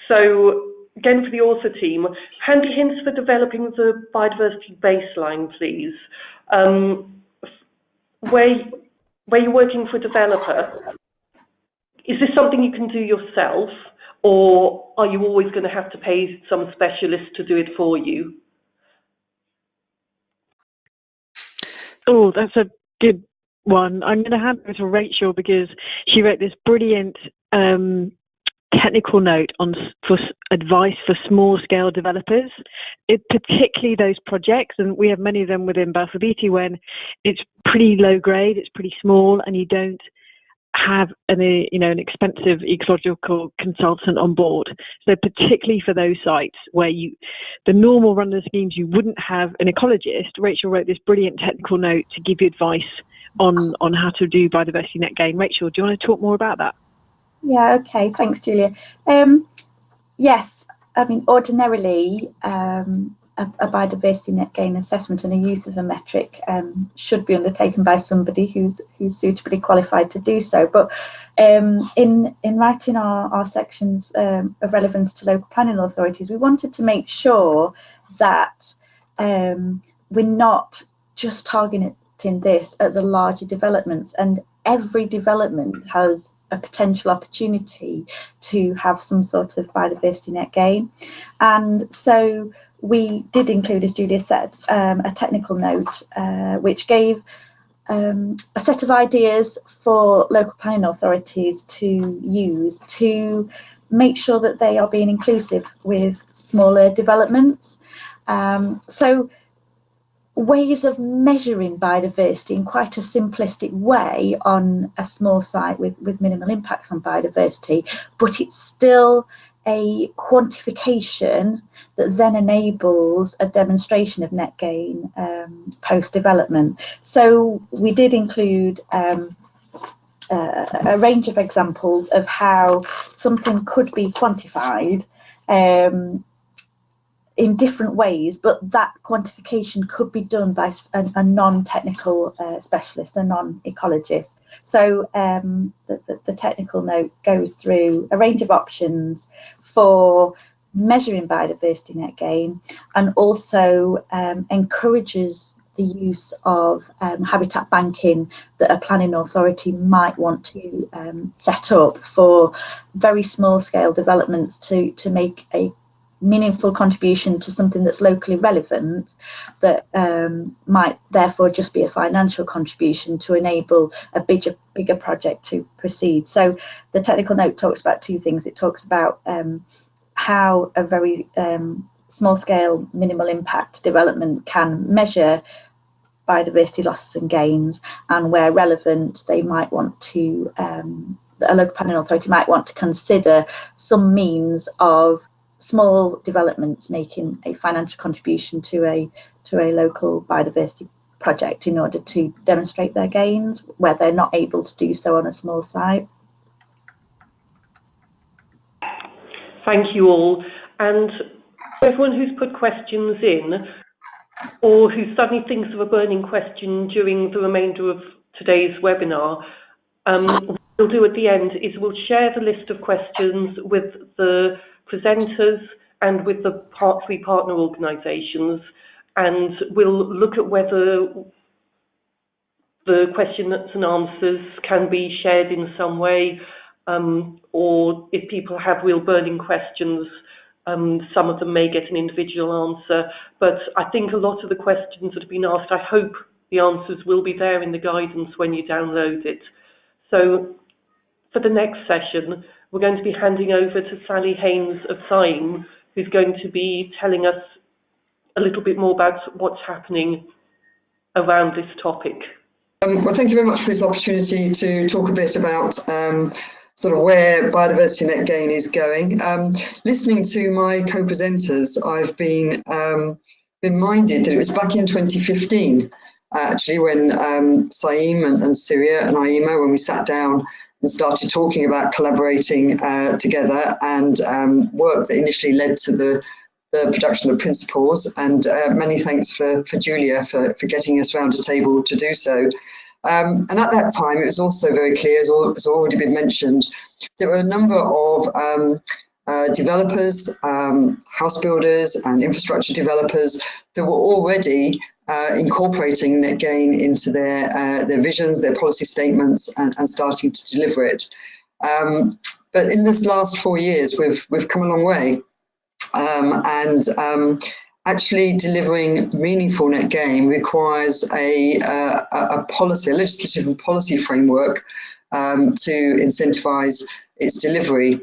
Speaker 2: So again, for the author team, handy hints for developing the biodiversity baseline, please. Where you're working for a developer, is this something you can do yourself, or are you always going to have to pay some specialist to do it for you?
Speaker 4: Oh, that's a good one. I'm going to hand over to Rachel because she wrote this brilliant technical note for advice for small-scale developers, particularly those projects, and we have many of them within Balfour Beatty, when it's pretty low grade, it's pretty small, and you don't have an expensive ecological consultant on board. So particularly for those sites where the normal run of the schemes, you wouldn't have an ecologist. Rachel wrote this brilliant technical note to give you advice on how to do biodiversity net gain. Rachel, do you want to talk more about that?
Speaker 3: Yeah, okay, thanks, Julia. Yes, I mean, ordinarily, a biodiversity net gain assessment and a use of a metric should be undertaken by somebody who's suitably qualified to do so. But in writing our sections of relevance to local planning authorities, we wanted to make sure that we're not just targeting this at the larger developments, and every development has a potential opportunity to have some sort of biodiversity net gain. And so we did include, as Julia said, a technical note which gave a set of ideas for local planning authorities to use to make sure that they are being inclusive with smaller developments. So ways of measuring biodiversity in quite a simplistic way on a small site with minimal impacts on biodiversity, but it's still a quantification that then enables a demonstration of net gain post-development. So we did include a range of examples of how something could be quantified in different ways, but that quantification could be done by a non-technical specialist, a non-ecologist. So the technical note goes through a range of options for measuring biodiversity net gain, and also encourages the use of habitat banking that a planning authority might want to set up for very small scale developments to make a meaningful contribution to something that's locally relevant, that might therefore just be a financial contribution to enable a bigger project to proceed. So the technical note talks about two things. It talks about how a very small scale minimal impact development can measure biodiversity losses and gains, and where relevant, they might want to, a local planning authority might want to consider some means of small developments making a financial contribution to a local biodiversity project in order to demonstrate their gains where they're not able to do so on a small site.
Speaker 2: Thank you all, and everyone who's put questions in or who suddenly thinks of a burning question during the remainder of today's webinar, what we'll do at the end is we'll share the list of questions with the presenters and with the three partner organisations, and we'll look at whether the questions and answers can be shared in some way, or if people have real burning questions, some of them may get an individual answer. But I think a lot of the questions that have been asked, I hope the answers will be there in the guidance when you download it. So for the next session, we're going to be handing over to Sally Haynes of SIAM, who's going to be telling us a little bit more about what's happening around this topic.
Speaker 7: Well, thank you very much for this opportunity to talk a bit about sort of where Biodiversity Net Gain is going. Listening to my co-presenters, I've been reminded that it was back in 2015, actually, when SIAM and Syria and IEMA, when we sat down and started talking about collaborating together, and work that initially led to the production of principles. And many thanks for Julia for getting us round a table to do so. And at that time, it was also very clear, as already been mentioned, there were a number of developers, house builders and infrastructure developers that were already incorporating net gain into their visions, their policy statements, and starting to deliver it. But in this last 4 years, we've come a long way. Actually delivering meaningful net gain requires a policy, a legislative and policy framework to incentivise its delivery.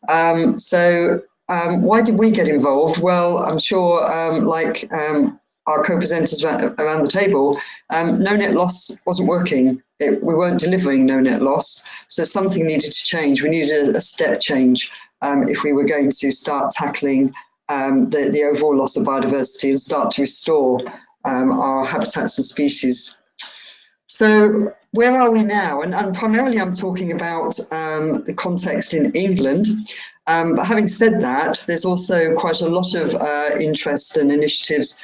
Speaker 7: Why did we get involved? Well, I'm sure, like our co-presenters around the table, no net loss wasn't working. We weren't delivering no net loss, so something needed to change. We needed a step change if we were going to start tackling the overall loss of biodiversity and start to restore our habitats and species. So where are we now? And primarily I'm talking about the context in England. But having said that, there's also quite a lot of interest and initiatives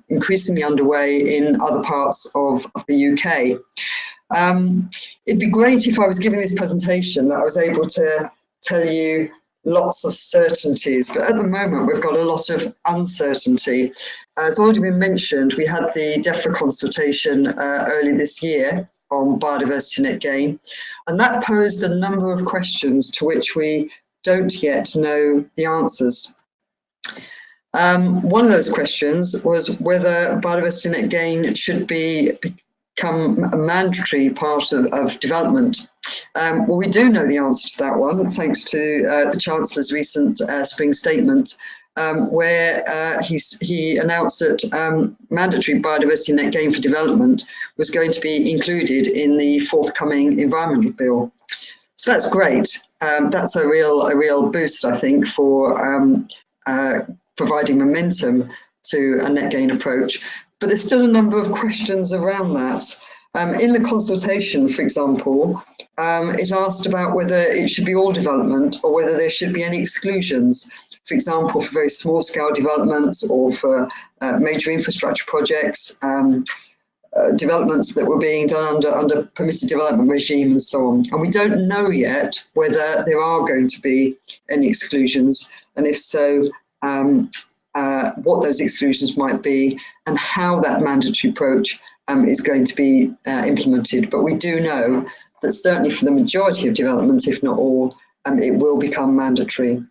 Speaker 7: increasingly underway in other parts of the UK. It'd be great if I was giving this presentation that I was able to tell you lots of certainties, but at the moment we've got a lot of uncertainty. As already been mentioned, we had the DEFRA consultation early this year on biodiversity net gain, and that posed a number of questions to which we don't yet know the answers. One of those questions was whether biodiversity net gain should become a mandatory part of development. Well, we do know the answer to that one, thanks to the Chancellor's recent spring statement, where he announced that mandatory biodiversity net gain for development was going to be included in the forthcoming Environment Bill. So that's great. That's a real boost, I think, for providing momentum to a net gain approach. But there's still a number of questions around that. In the consultation, for example, it asked about whether it should be all development or whether there should be any exclusions. For example, for very small scale developments or for major infrastructure projects, developments that were being done under permitted development regime and so on. And we don't know yet whether there are going to be any exclusions, and if so, what those exclusions might be and how that mandatory approach is going to be implemented. But we do know that certainly for the majority of developments, if not all, it will become mandatory.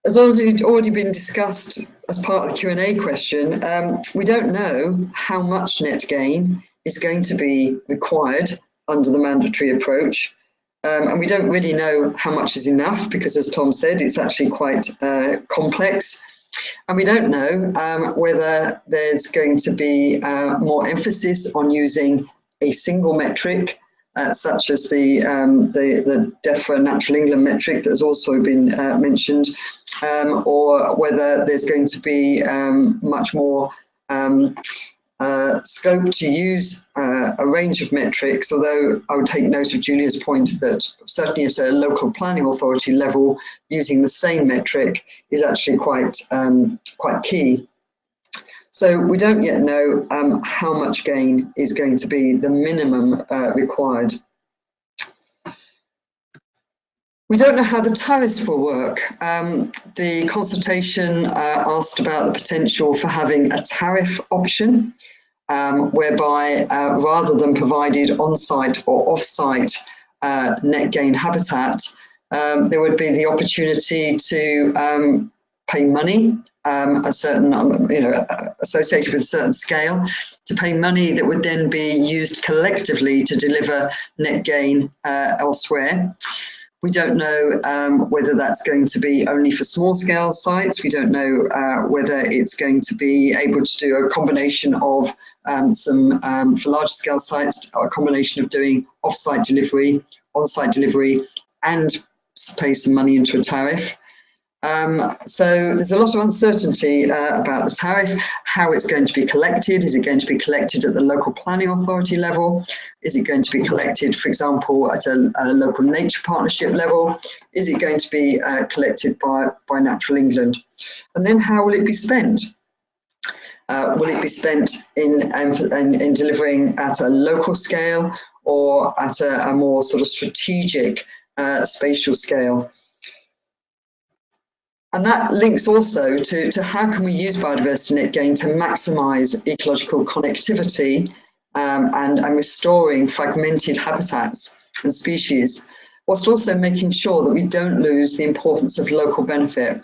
Speaker 7: As already been discussed as part of the Q&A question, we don't know how much net gain is going to be required under the mandatory approach. And we don't really know how much is enough because, as Tom said, it's actually quite complex. And we don't know whether there's going to be more emphasis on using a single metric, such as the DEFRA Natural England metric that has also been mentioned, or whether there's going to be much more scope to use a range of metrics, although I would take note of Julia's point that certainly at a local planning authority level, using the same metric is actually quite key. So we don't yet know how much gain is going to be the minimum required. We don't know how the tariffs will work. The consultation asked about the potential for having a tariff option, whereby rather than provided on-site or off-site net gain habitat, there would be the opportunity to pay money, a certain, associated with a certain scale, to pay money that would then be used collectively to deliver net gain elsewhere. We don't know whether that's going to be only for small scale sites. We don't know whether it's going to be able to do a combination of for larger scale sites, a combination of doing off-site delivery, on-site delivery, and pay some money into a tariff. So there's a lot of uncertainty about the tariff, how it's going to be collected. Is it going to be collected at the local planning authority level? Is it going to be collected, for example, at a local nature partnership level? Is it going to be collected by Natural England? And then how will it be spent? Will it be spent in delivering at a local scale or at a more sort of strategic spatial scale? And that links also to how can we use biodiversity net gain to maximise ecological connectivity and restoring fragmented habitats and species, whilst also making sure that we don't lose the importance of local benefit.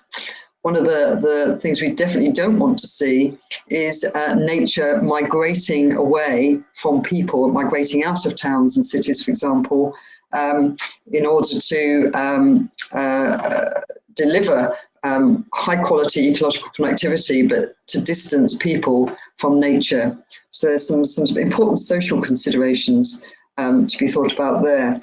Speaker 7: One of the things we definitely don't want to see is nature migrating away from people, migrating out of towns and cities, for example, in order to deliver high quality ecological connectivity, but to distance people from nature. So there's some important social considerations to be thought about there.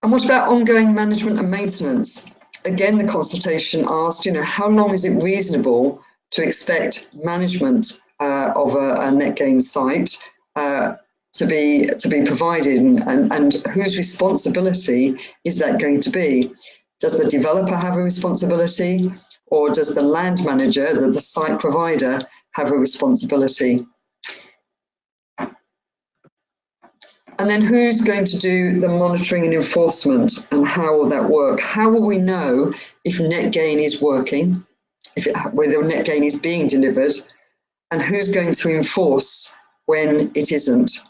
Speaker 7: And what about ongoing management and maintenance? Again, the consultation asked, how long is it reasonable to expect management of a net gain site to be provided, and whose responsibility is that going to be? Does the developer have a responsibility, or does the land manager, the site provider, have a responsibility? And then who's going to do the monitoring and enforcement, and how will that work? How will we know if net gain is working, whether net gain is being delivered, and who's going to enforce when it isn't?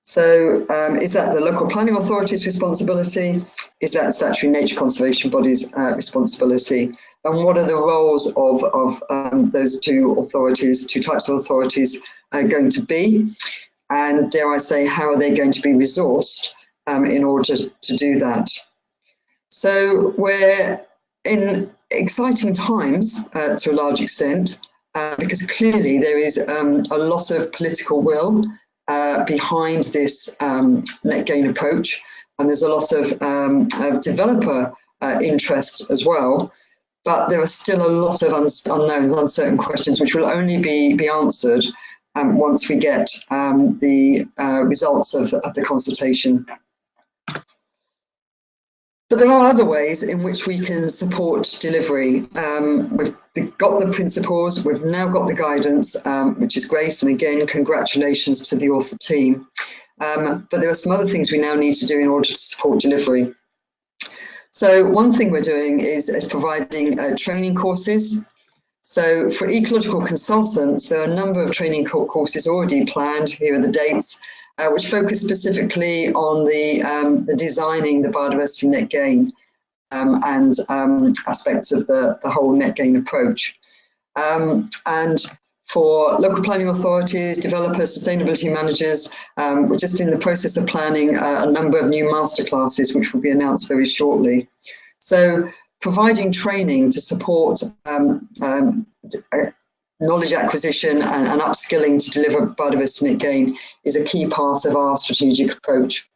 Speaker 7: So is that the local planning authority's responsibility? Is that statutory nature conservation body's responsibility? And what are the roles of those two types of authorities going to be? And dare I say, how are they going to be resourced in order to do that? So we're in exciting times to a large extent, because clearly there is a lot of political will behind this net gain approach, and there's a lot of developer interest as well, but there are still a lot of unknowns, uncertain questions, which will only be answered once we get the results of the consultation. But there are other ways in which we can support delivery. We've got the principles, we've now got the guidance, which is great, and again, congratulations to the author team. But there are some other things we now need to do in order to support delivery. So one thing we're doing is providing training courses. So for ecological consultants, there are a number of training courses already planned. Here are the dates, which focus specifically on the designing the biodiversity net gain and aspects of the whole net gain approach. And for local planning authorities, developers, sustainability managers, we're just in the process of planning a number of new masterclasses, which will be announced very shortly. So providing training to support knowledge acquisition and upskilling to deliver biodiversity net gain is a key part of our strategic approach.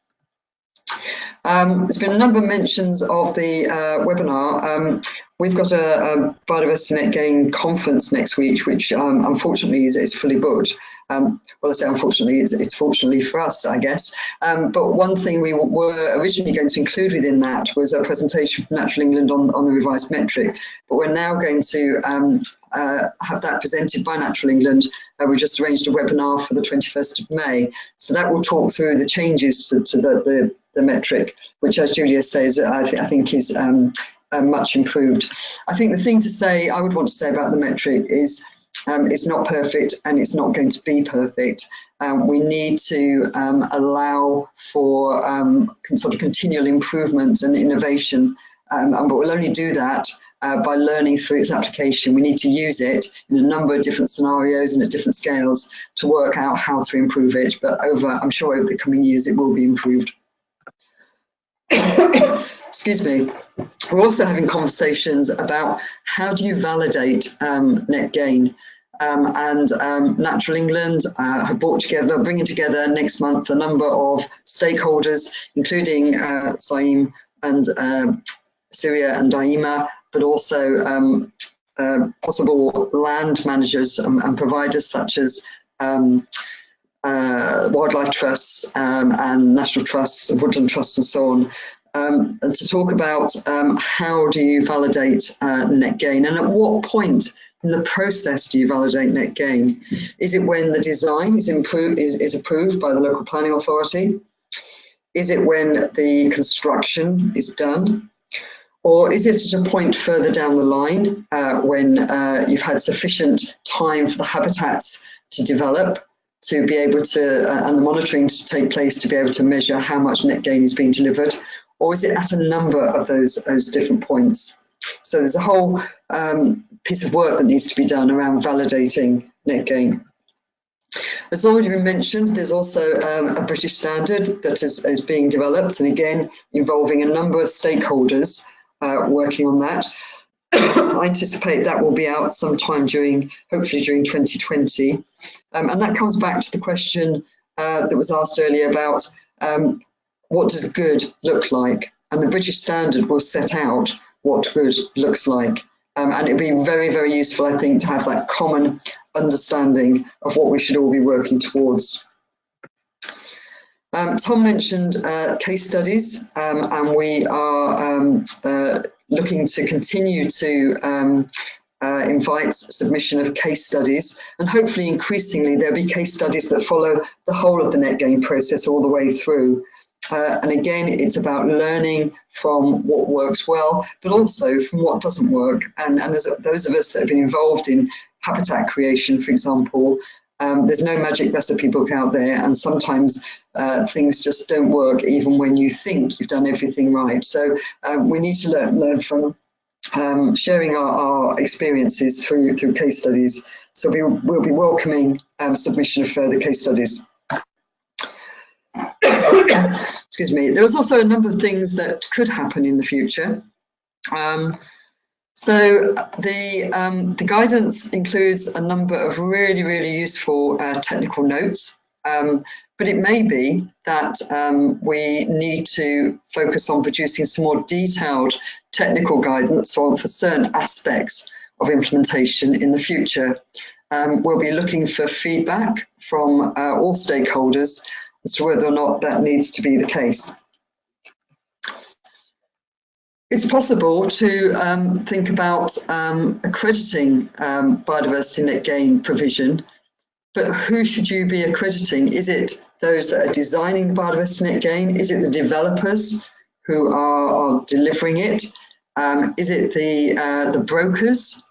Speaker 7: There's been a number of mentions of the webinar. We've got a Biodiversity Net Gain conference next week, which unfortunately is fully booked. Well, I say unfortunately, it's fortunately for us, I guess. But one thing we were originally going to include within that was a presentation from Natural England on the revised metric. But we're now going to have that presented by Natural England. We just arranged a webinar for the 21st of May. So that will talk through the changes to the metric, which, as Julia says, I think is much improved. I think the thing I would want to say about the metric is it's not perfect and it's not going to be perfect. We need to allow for sort of continual improvement and innovation, but we'll only do that by learning through its application. We need to use it in a number of different scenarios and at different scales to work out how to improve it, but I'm sure over the coming years it will be improved. Excuse me. We're also having conversations about how do you validate net gain, and Natural England have bringing together next month a number of stakeholders, including SAIM and Syria and DAIMA, but also possible land managers and providers such as wildlife trusts and national trusts and woodland trusts and so on, and to talk about how do you validate net gain, and at what point in the process do you validate net gain? Is it when the design is approved by the local planning authority? Is it when the construction is done? Or is it at a point further down the line when you've had sufficient time for the habitats to develop, to be able to, and the monitoring to take place to be able to measure how much net gain is being delivered? Or is it at a number of those different points? So there's a whole piece of work that needs to be done around validating net gain. As already been mentioned, there's also a British standard that is being developed, and again, involving a number of stakeholders working on that. I anticipate that will be out sometime hopefully during 2020. And that comes back to the question that was asked earlier about what does good look like? And the British standard will set out what good looks like. And it'd be very, very useful, I think, to have that common understanding of what we should all be working towards. Tom mentioned case studies, and we are looking to continue to invite submission of case studies, and hopefully increasingly there'll be case studies that follow the whole of the net gain process all the way through. And again, it's about learning from what works well, but also from what doesn't work. And as those of us that have been involved in habitat creation, for example, there's no magic recipe book out there, and sometimes things just don't work even when you think you've done everything right. So we need to learn from sharing our experiences through case studies. So we'll be welcoming submission of further case studies. Excuse me. There was also a number of things that could happen in the future. So the guidance includes a number of really, really useful technical notes, but it may be that we need to focus on producing some more detailed technical guidance for certain aspects of implementation in the future. We'll be looking for feedback from all stakeholders as to whether or not that needs to be the case. It's possible to think about accrediting biodiversity net gain provision, but who should you be accrediting? Is it those that are designing the biodiversity net gain? Is it the developers who are delivering it? Is it the brokers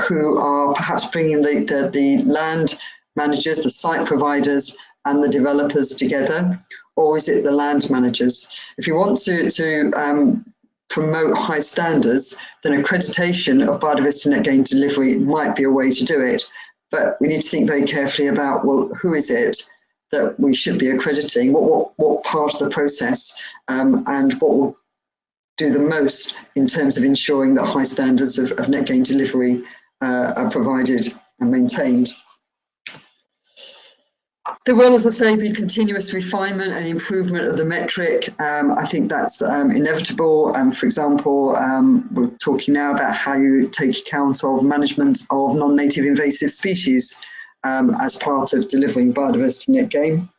Speaker 7: who are perhaps bringing the land managers, the site providers, and the developers together? Or is it the land managers? If you want to promote high standards, then accreditation of biodiversity net gain delivery might be a way to do it. But we need to think very carefully about, well, who is it that we should be accrediting? What part of the process, and what will do the most in terms of ensuring that high standards of net gain delivery are provided and maintained. There will, as I say, be continuous refinement and improvement of the metric. I think that's inevitable. For example, we're talking now about how you take account of management of non-native invasive species as part of delivering biodiversity net gain.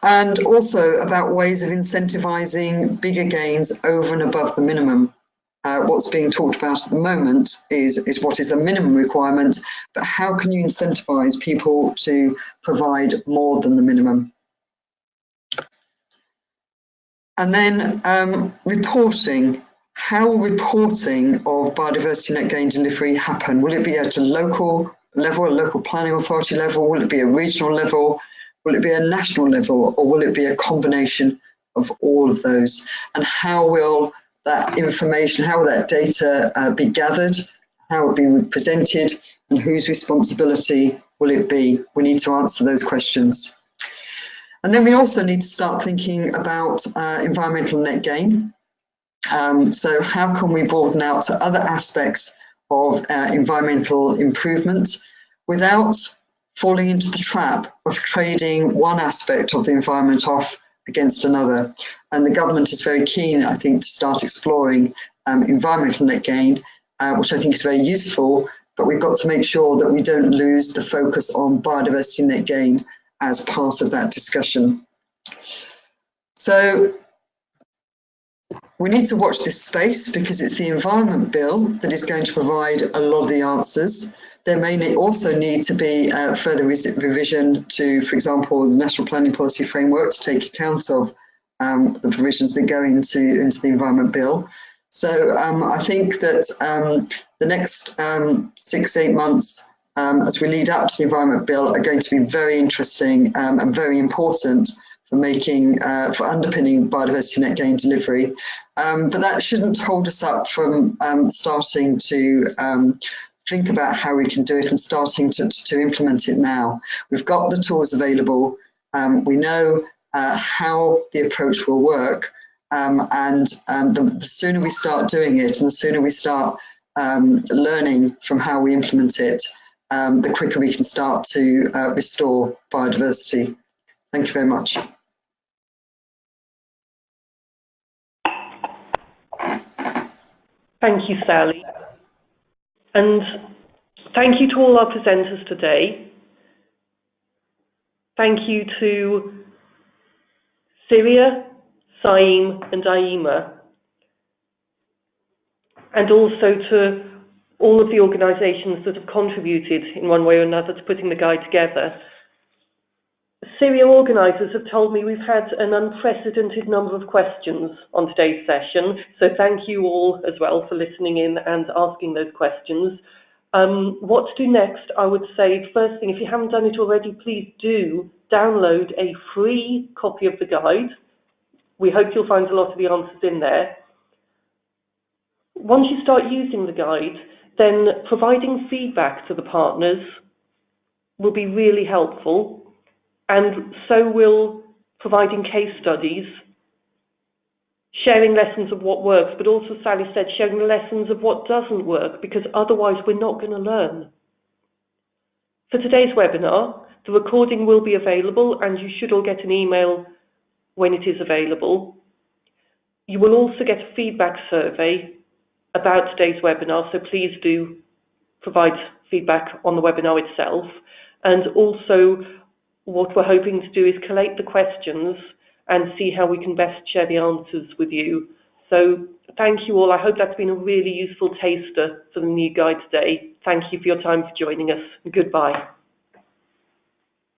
Speaker 7: And also about ways of incentivising bigger gains over and above the minimum. What's being talked about at the moment is what is the minimum requirement, but how can you incentivise people to provide more than the minimum? And then reporting. How will reporting of biodiversity net gain delivery happen? Will it be at a local level, a local planning authority level? Will it be a regional level? Will it be a national level? Or will it be a combination of all of those? And how will that information, how will that data be gathered, how will it be presented, and whose responsibility will it be? We need to answer those questions. And then we also need to start thinking about environmental net gain. So how can we broaden out to other aspects of environmental improvement without falling into the trap of trading one aspect of the environment off against another? And the government is very keen, I think, to start exploring environmental net gain, which I think is very useful, but we've got to make sure that we don't lose the focus on biodiversity net gain as part of that discussion. So we need to watch this space because it's the Environment Bill that is going to provide a lot of the answers. There may also need to be further revision to, for example, the National Planning Policy Framework to take account of the provisions that go into the Environment Bill. So I think that the next 6 to 8 months as we lead up to the Environment Bill are going to be very interesting and very important for making, for underpinning biodiversity net gain delivery. But that shouldn't hold us up from starting to think about how we can do it and starting to implement it now. We've got the tools available. We know how the approach will work. The sooner we start doing it and the sooner we start learning from how we implement it, the quicker we can start to restore biodiversity. Thank you very much.
Speaker 2: Thank you, Sally. And thank you to all our presenters today. Thank you to Syria, Saim and Aima, and also to all of the organisations that have contributed in one way or another to putting the guide together. Syria organisers have told me we've had an unprecedented number of questions on today's session, so thank you all as well for listening in and asking those questions. What to do next, I would say, first thing, if you haven't done it already, please do download a free copy of the guide. We hope you'll find a lot of the answers in there. Once you start using the guide, then providing feedback to the partners will be really helpful. And so will providing case studies, sharing lessons of what works, but also, Sally said, sharing lessons of what doesn't work, because otherwise we're not going to learn. For today's webinar, the recording will be available and you should all get an email when it is available. You will also get a feedback survey about today's webinar, so please do provide feedback on the webinar itself. And also, what we're hoping to do is collate the questions and see how we can best share the answers with you. So thank you all. I hope that's been a really useful taster for the new guide today. Thank you for your time for joining us. Goodbye.